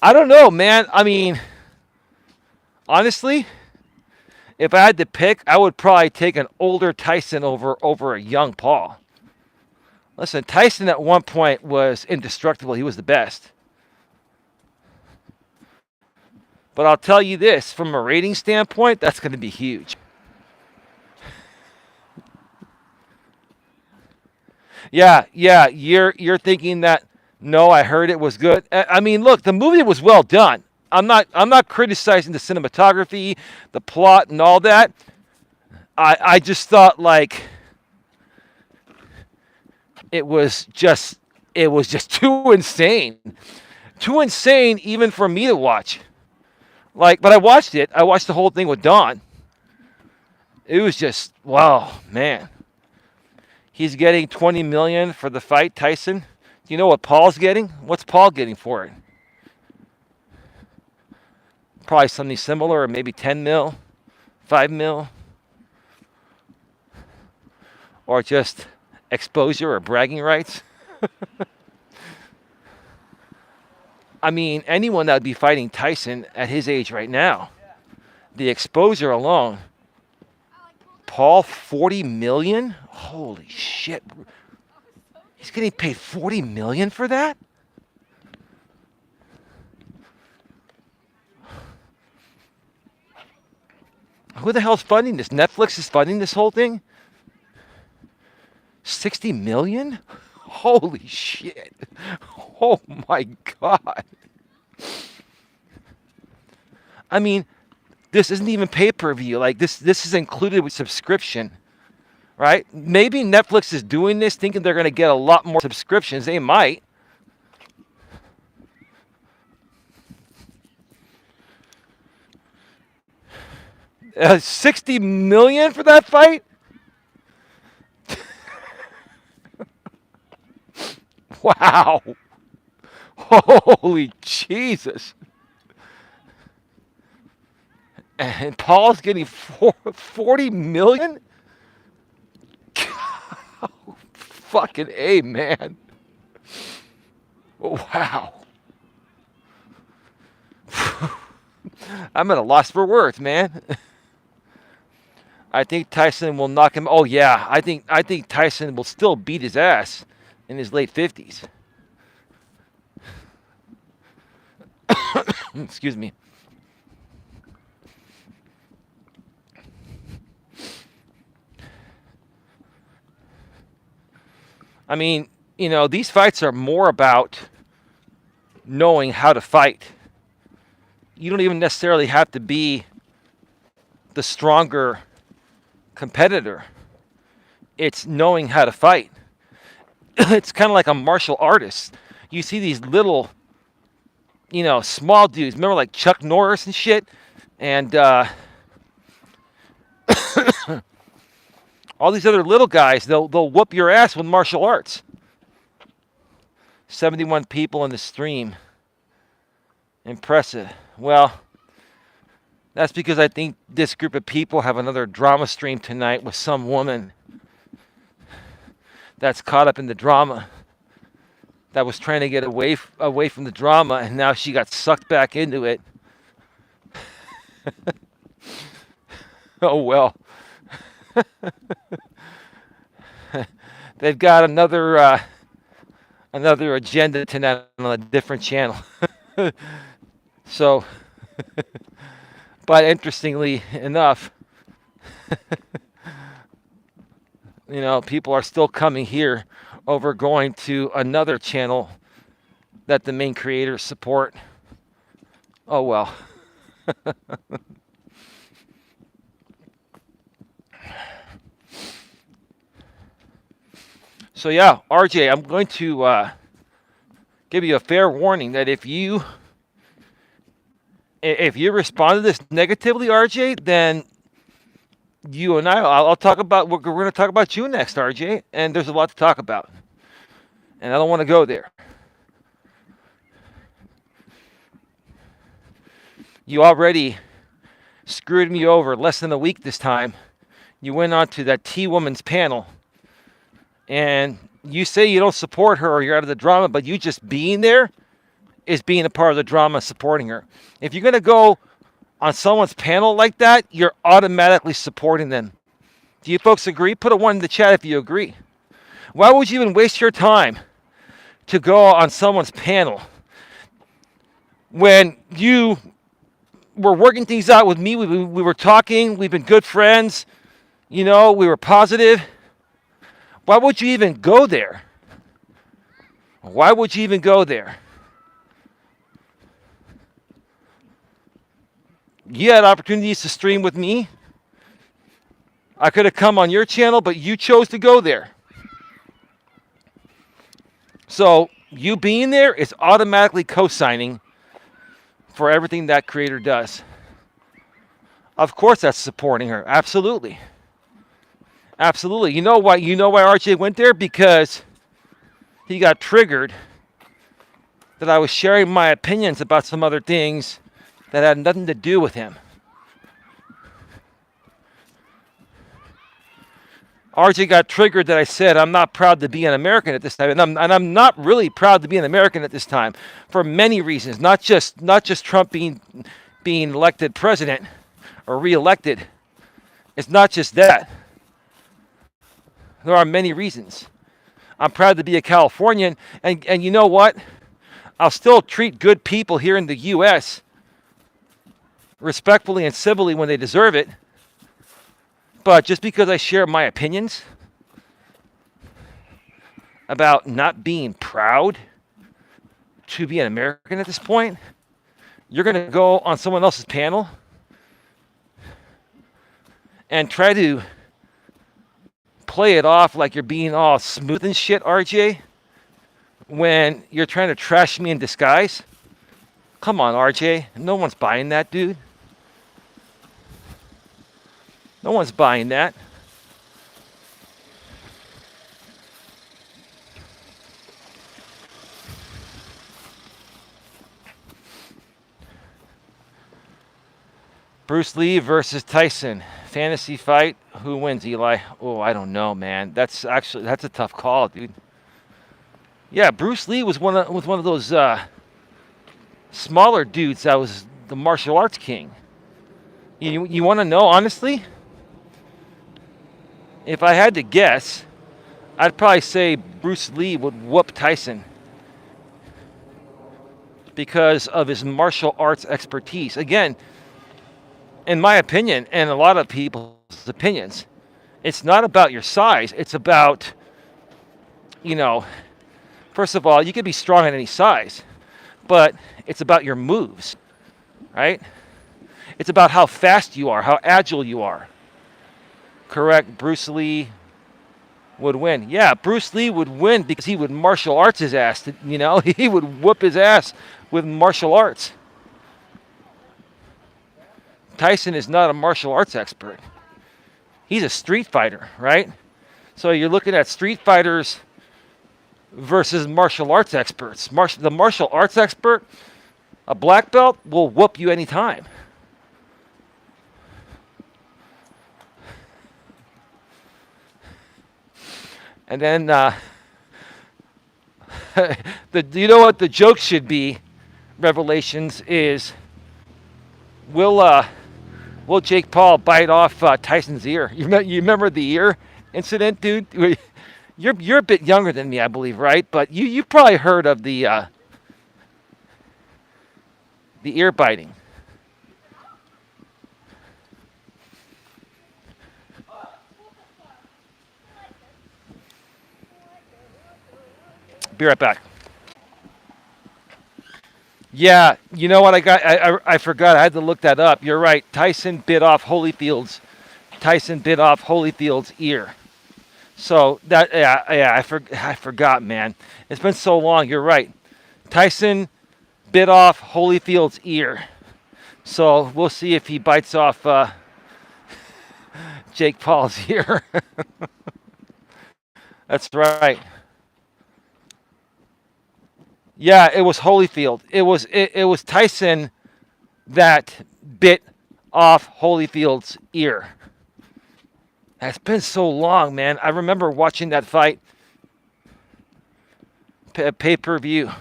[SPEAKER 1] I don't know, man. I mean, honestly, if I had to pick, I would probably take an older Tyson over a young Paul. Listen, Tyson at one point was indestructible. He was the best. But I'll tell you this, from a rating standpoint, that's going to be huge. Yeah, you're thinking that. No, I heard it was good. I mean, look, the movie was well done. I'm not criticizing the cinematography, the plot, and all that. I just thought like it was just too insane, even for me to watch. Like, but I watched it. I watched the whole thing with Dawn. It was just wow, man. He's getting $20 million for the fight, Tyson. Do you know what Paul's getting? What's Paul getting for it? Probably something similar, or maybe 10 mil, 5 mil, or just exposure or bragging rights. I mean, anyone that would be fighting Tyson at his age right now, the exposure alone. Paul, 40 million? Holy shit. He's getting paid 40 million for that? Who the hell's funding this? Netflix is funding this whole thing? 60 million? Holy shit. Oh my God. I mean, this isn't even pay-per-view. Like this is included with subscription, right? Maybe Netflix is doing this thinking they're going to get a lot more subscriptions. They might. $60 million for that fight? Wow. Holy Jesus. And Paul's getting 40 million? Fucking A, man. Wow. I'm at a loss for words, man. I think Tyson will knock him. Oh yeah, I think Tyson will still beat his ass in his late 50s. Excuse me. I mean, these fights are more about knowing how to fight. You don't even necessarily have to be the stronger competitor. It's knowing how to fight. It's kind of like a martial artist. You see these little, small dudes. Remember like Chuck Norris and shit? And all these other little guys, they'll whoop your ass with martial arts. 71 people in the stream. Impressive. Well, that's because I think this group of people have another drama stream tonight with some woman that's caught up in the drama, that was trying to get away from the drama, and now she got sucked back into it. Oh well. They've got another agenda tonight on a different channel. So, but interestingly enough, People are still coming here over going to another channel that the main creators support. Oh well. So yeah, RJ, I'm going to give you a fair warning that if you respond to this negatively, RJ, then you and I'll talk about we're going to talk about you next, RJ, and there's a lot to talk about, and I don't want to go there. You already screwed me over less than a week this time. You went on to that T Woman's panel, and you say you don't support her or you're out of the drama, but you just being there is being a part of the drama, supporting her. If you're going to go on someone's panel like that, you're automatically supporting them. Do you folks agree? Put a 1 in the chat if you agree. Why would you even waste your time to go on someone's panel when you were working things out with me? We were talking. We've been good friends. We were positive. Why would you even go there? Why would you even go there? You had opportunities to stream with me. I could have come on your channel, but you chose to go there. So you being there is automatically co-signing for everything that creator does. Of course that's supporting her. Absolutely. Absolutely. You know why RJ went there? Because he got triggered that I was sharing my opinions about some other things that had nothing to do with him. RJ got triggered that I said I'm not proud to be an American at this time, and I'm not really proud to be an American at this time for many reasons. Not just Trump being elected president or reelected. It's not just that. There are many reasons. I'm proud to be a Californian, and you know what? I'll still treat good people here in the U.S. respectfully and civilly when they deserve it. But just because I share my opinions about not being proud to be an American at this point, you're going to go on someone else's panel and try to play it off like you're being all smooth and shit, RJ, when you're trying to trash me in disguise. Come on, RJ. No one's buying that, dude. No one's buying that. Bruce Lee versus Tyson. Fantasy fight. Who wins, Eli? Oh, I don't know, man. That's a tough call, dude. Yeah, Bruce Lee was one of those smaller dudes that was the martial arts king. You want to know, honestly? If I had to guess, I'd probably say Bruce Lee would whoop Tyson because of his martial arts expertise. Again, in my opinion, and a lot of people's opinions, it's not about your size. It's about, first of all, you can be strong at any size, but it's about your moves, right? It's about how fast you are, how agile you are. Correct, Bruce Lee would win. Yeah, Bruce Lee would win because he would martial arts his ass. He would whoop his ass with martial arts. Tyson is not a martial arts expert. He's a street fighter, right? So you're looking at street fighters versus martial arts experts. The martial arts expert, a black belt, will whoop you anytime. And then, you know what the joke should be, Revelations, is will Jake Paul bite off Tyson's ear? You remember the ear incident, dude? You're a bit younger than me, I believe, right? But you probably heard of the ear biting. Be right back. Yeah, you know what? I forgot. I had to look that up. You're right. Tyson bit off Holyfield's ear. So that yeah, I forgot, man. It's been so long. You're right. Tyson bit off Holyfield's ear. So we'll see if he bites off Jake Paul's ear. That's right. Yeah, it was Holyfield. It was Tyson that bit off Holyfield's ear. It's been so long, man. I remember watching that fight pay-per-view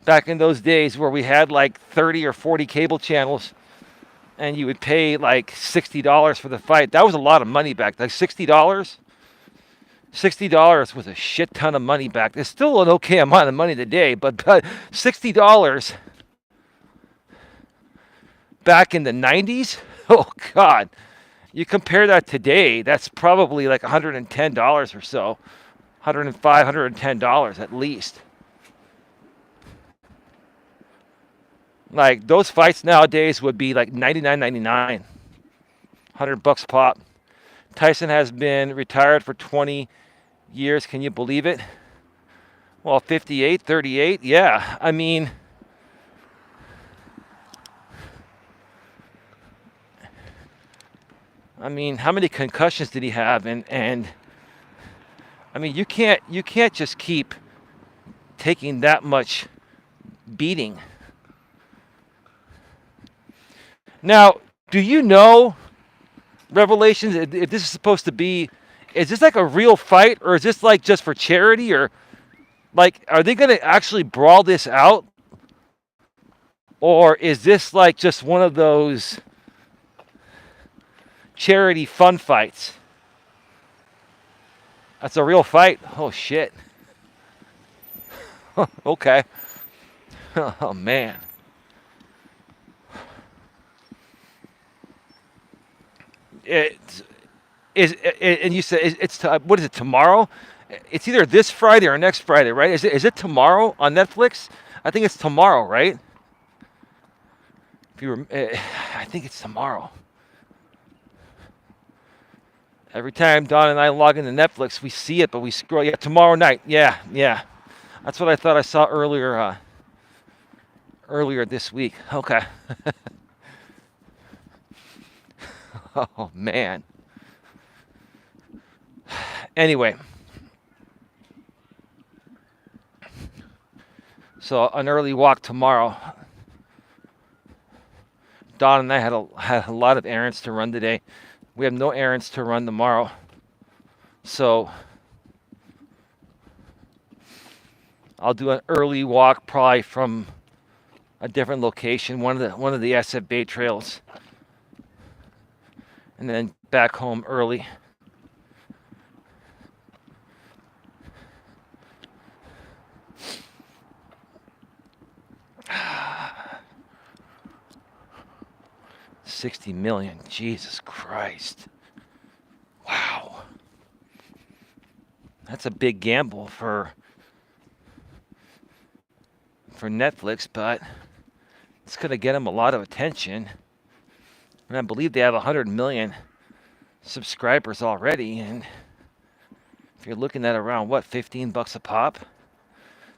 [SPEAKER 1] back in those days where we had like 30 or 40 cable channels and you would pay like $60 for the fight. That was a lot of money back. Like $60? $60 was a shit ton of money back. It's still an okay amount of money today, but $60 back in the 90s? Oh, God. You compare that today, that's probably like $110 or so. $105, $110 at least. Like those fights nowadays would be like $99.99. $100 pop. Tyson has been retired for 20 years. Can you believe it? Well, 58, 38. Yeah. I mean, how many concussions did he have? And I mean, you can't just keep taking that much beating. Now, do you know, Revelations, if this is supposed to be, is this like a real fight, or is this like just for charity, or like, are they going to actually brawl this out? Or is this like just one of those charity fun fights? That's a real fight? Oh, shit. Okay. Oh, man. And you said it's what is it, tomorrow? It's either this Friday or next Friday, right? Is it tomorrow on Netflix? I think it's tomorrow, right? If you were, I think it's tomorrow. Every time Don and I log into Netflix, we see it, but we scroll. Yeah, tomorrow night. Yeah. That's what I thought I saw earlier this week. Okay. Oh, man. Anyway. So an early walk tomorrow. Don and I had a lot of errands to run today. We have no errands to run tomorrow. So I'll do an early walk probably from a different location, one of the SF Bay trails. And then back home early. $60 million. Jesus Christ. Wow. That's a big gamble for Netflix, but it's going to get them a lot of attention. And I believe they have 100 million subscribers already. And if you're looking at around, what, $15 a pop?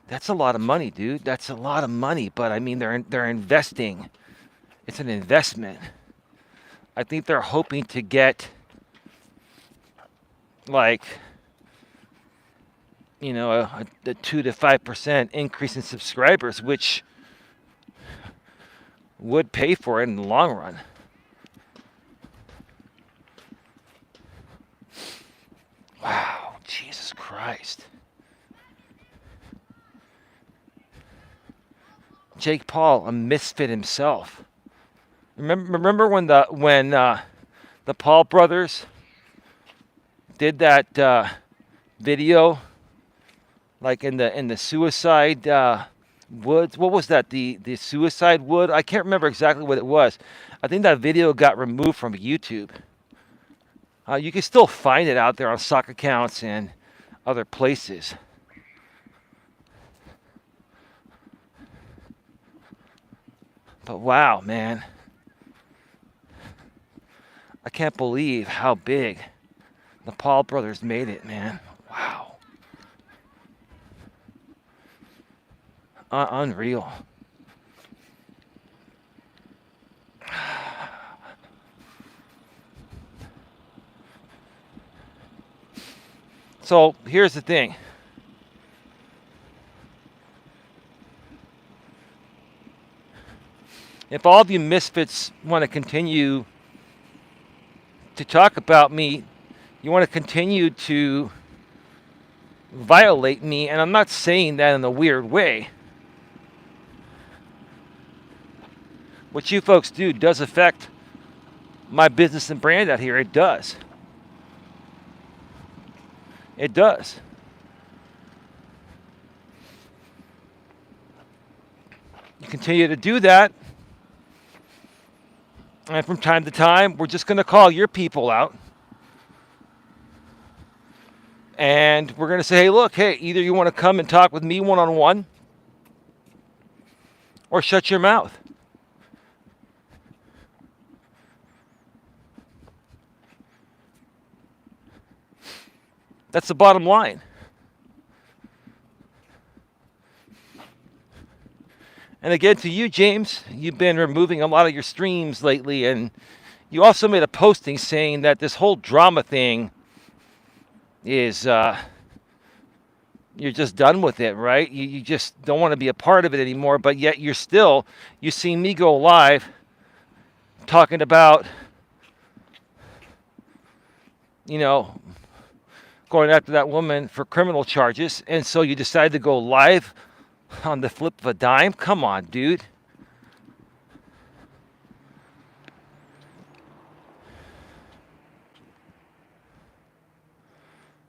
[SPEAKER 1] That's a lot of money, dude. That's a lot of money. But I mean, they're investing. It's an investment. I think they're hoping to get like, you know, a 2 to 5% increase in subscribers, which would pay for it in the long run. Wow, Jesus Christ. Jake Paul, a misfit himself. Remember when the Paul brothers did that video, like in the suicide woods? What was that? The suicide wood? I can't remember exactly what it was. I think that video got removed from YouTube. You can still find it out there on sock accounts and other places. But wow, man. I can't believe how big the Paul brothers made it, man. Wow. Unreal. So here's the thing. If all of you misfits want to continue to talk about me, you want to continue to violate me, and I'm not saying that in a weird way. What you folks do does affect my business and brand out here. It does. It does. You continue to do that, and from time to time, we're just going to call your people out. And we're going to say, hey, look, hey, either you want to come and talk with me one-on-one, or shut your mouth. That's the bottom line. And again, to you, James, you've been removing a lot of your streams lately, and you also made a posting saying that this whole drama thing is, you're just done with it, right? You just don't want to be a part of it anymore, but yet you see me go live talking about, going after that woman for criminal charges, and so you decide to go live on the flip of a dime? Come on, dude.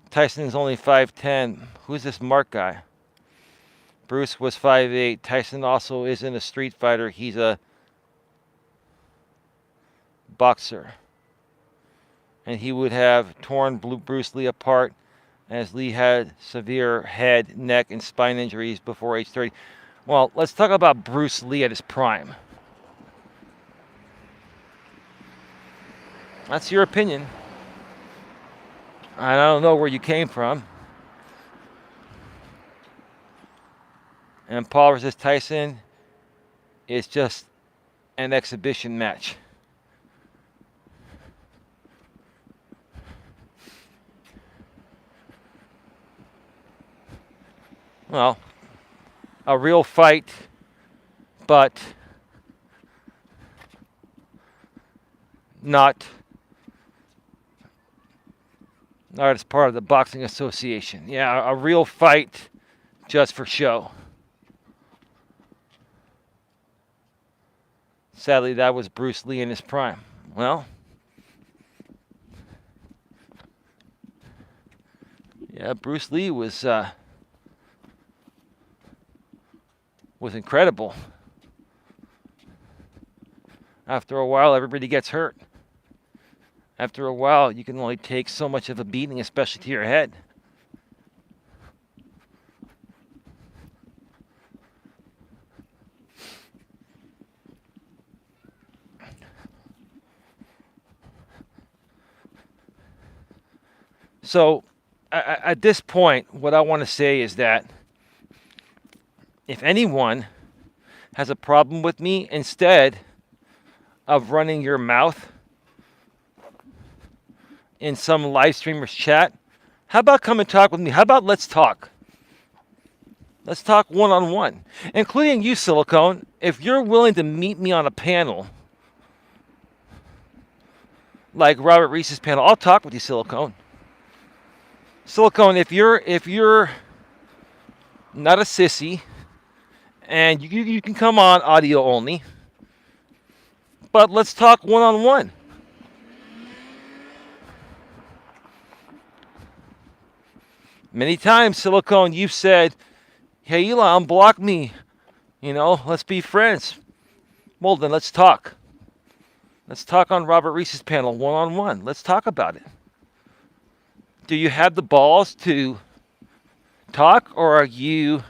[SPEAKER 1] Tyson's only 5'10". Who's this Mark guy? Bruce was 5'8". Tyson also isn't a street fighter. He's a boxer. And he would have torn Bruce Lee apart, as Lee had severe head, neck, and spine injuries before age 30. Well, let's talk about Bruce Lee at his prime. That's your opinion. I don't know where you came from. And Paul versus Tyson is just an exhibition match. Well, a real fight, but not as part of the boxing association. Yeah, a real fight just for show. Sadly, that was Bruce Lee in his prime. Well, yeah, Bruce Lee was incredible. After a while, everybody gets hurt. After a while, you can only take so much of a beating, especially to your head. So, at this point, what I want to say is that if anyone has a problem with me, instead of running your mouth in some live streamer's chat, how about come and talk with me? How about let's talk? Let's talk one-on-one, including you, Silicone. If you're willing to meet me on a panel, like Robert Reese's panel, I'll talk with you, Silicone. Silicone, if you're not a sissy, and you can come on audio only, but let's talk one-on-one. Many times, Silicone, you've said, hey, Elon, block me. Let's be friends. Well, then let's talk. Let's talk on Robert Reese's panel one-on-one. Let's talk about it. Do you have the balls to talk, or are you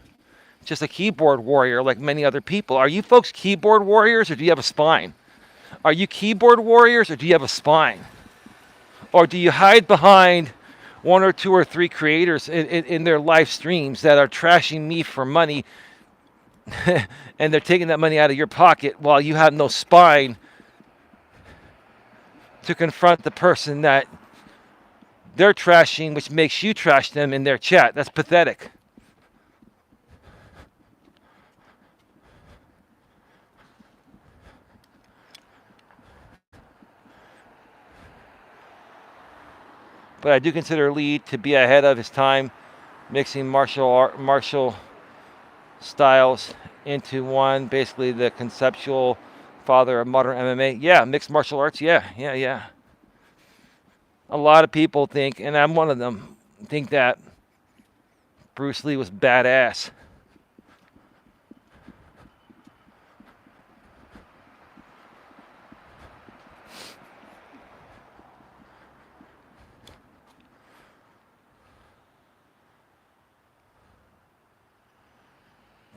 [SPEAKER 1] just a keyboard warrior like many other people. Are you folks keyboard warriors or do you have a spine? Are you keyboard warriors or do you have a spine? Or do you hide behind one or two or three creators in their live streams that are trashing me for money and they're taking that money out of your pocket while you have no spine to confront the person that they're trashing, which makes you trash them in their chat? That's pathetic. But I do consider Lee to be ahead of his time, mixing martial styles into one, basically the conceptual father of modern MMA. Yeah, mixed martial arts. Yeah. A lot of people think, and I'm one of them, think that Bruce Lee was badass.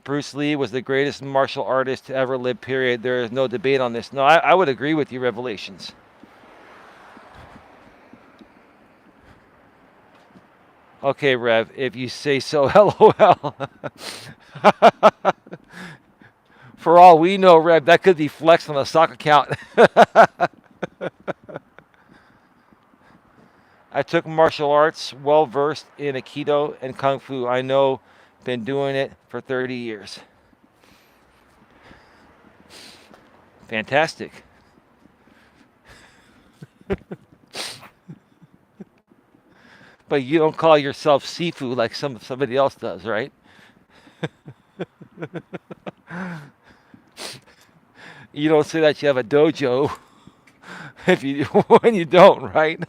[SPEAKER 1] Bruce Lee was the greatest martial artist to ever live, period. There is no debate on this. No, I would agree with you, Revelations. Okay, Rev, if you say so, LOL. For all we know, Rev, that could be flexed on a stock account. I took martial arts, well versed in Aikido and Kung Fu. I know, been doing it for 30 years. Fantastic. But you don't call yourself Sifu like somebody else does, right? You don't say that you have a dojo if you when you don't, right?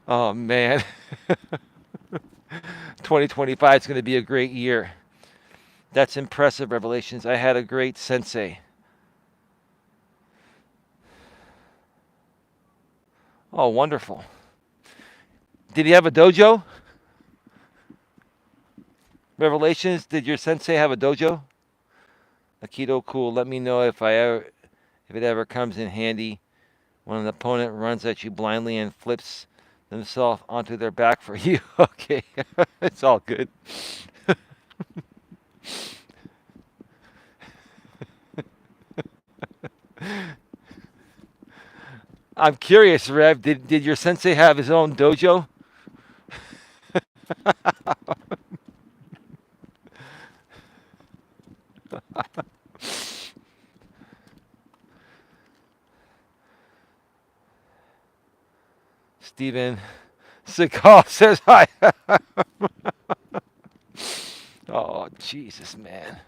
[SPEAKER 1] Oh man. 2025 is going to be a great year. That's impressive, Revelations. I had a great sensei. Oh, wonderful. Did he have a dojo? Revelations, did your sensei have a dojo? Aikido, cool. Let me know if it ever comes in handy when an opponent runs at you blindly and flips themselves onto their back for you. Okay, it's all good. I'm curious, Rev. Did your sensei have his own dojo? Steven Seagal says hi. Oh, Jesus, man.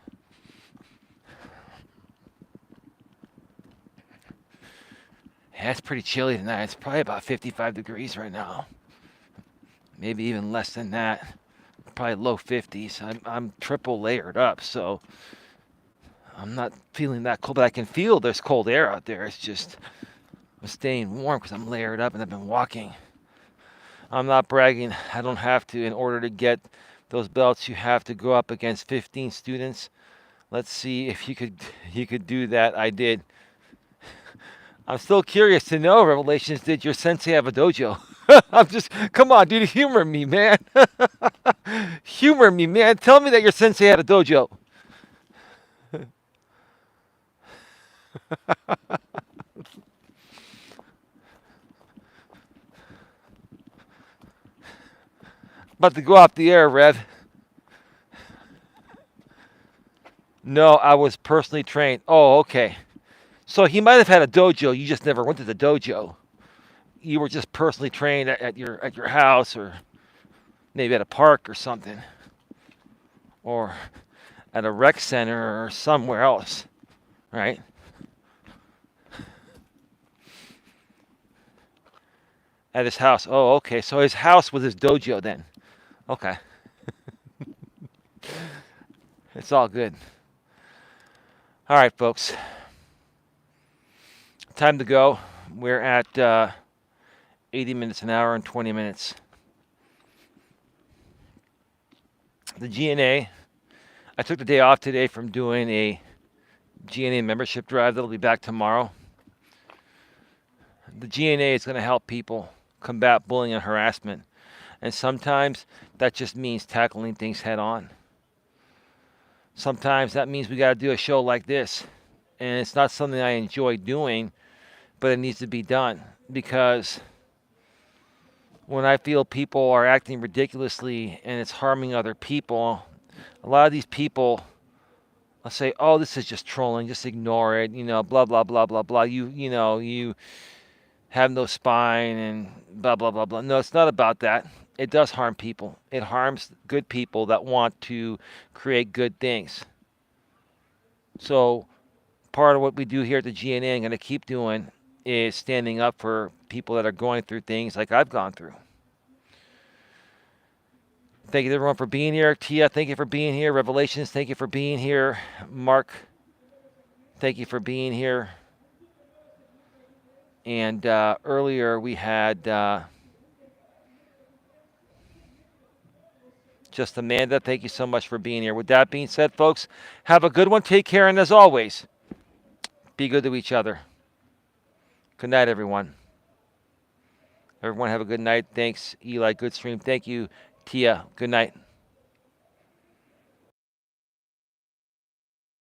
[SPEAKER 1] Yeah, it's pretty chilly tonight. It's probably about 55 degrees right now. Maybe even less than that. Probably low 50s. I'm triple layered up, so I'm not feeling that cold, but I can feel there's cold air out there. It's just I'm staying warm because I'm layered up and I've been walking. I'm not bragging. I don't have to. In order to get those belts, you have to go up against 15 students. Let's see if you could do that. I did. I'm still curious to know, Revelations, did your sensei have a dojo? I'm just, come on, dude, humor me, man. Humor me, man. Tell me that your sensei had a dojo. About to go off the air, Rev. No, I was personally trained. Oh, okay. So he might have had a dojo. You just never went to the dojo. You were just personally trained at your house, or maybe at a park or something, or at a rec center or somewhere else, right? At his house. Oh, okay. So his house was his dojo then. Okay. It's all good. All right, folks. Time to go. We're at 80 minutes, an hour, and 20 minutes. The GNA. I took the day off today from doing a GNA membership drive that'll be back tomorrow. The GNA is going to help people combat bullying and harassment. And sometimes that just means tackling things head on. Sometimes that means we got to do a show like this. And it's not something I enjoy doing, but it needs to be done. Because when I feel people are acting ridiculously and it's harming other people, a lot of these people, I'll say, oh, this is just trolling, just ignore it, blah, blah, blah, blah, blah. You have no spine and blah, blah, blah, blah. No, it's not about that. It does harm people. It harms good people that want to create good things. So part of what we do here at the GNA, I'm going to keep doing, is standing up for people that are going through things like I've gone through. Thank you to everyone for being here. Tia, thank you for being here. Revelations, thank you for being here. Mark, thank you for being here. And earlier we had just Amanda. Thank you so much for being here. With that being said, folks, have a good one. Take care. And as always, be good to each other. Good night, everyone. Everyone have a good night. Thanks, Eli. Good stream. Thank you, Tia. Good night.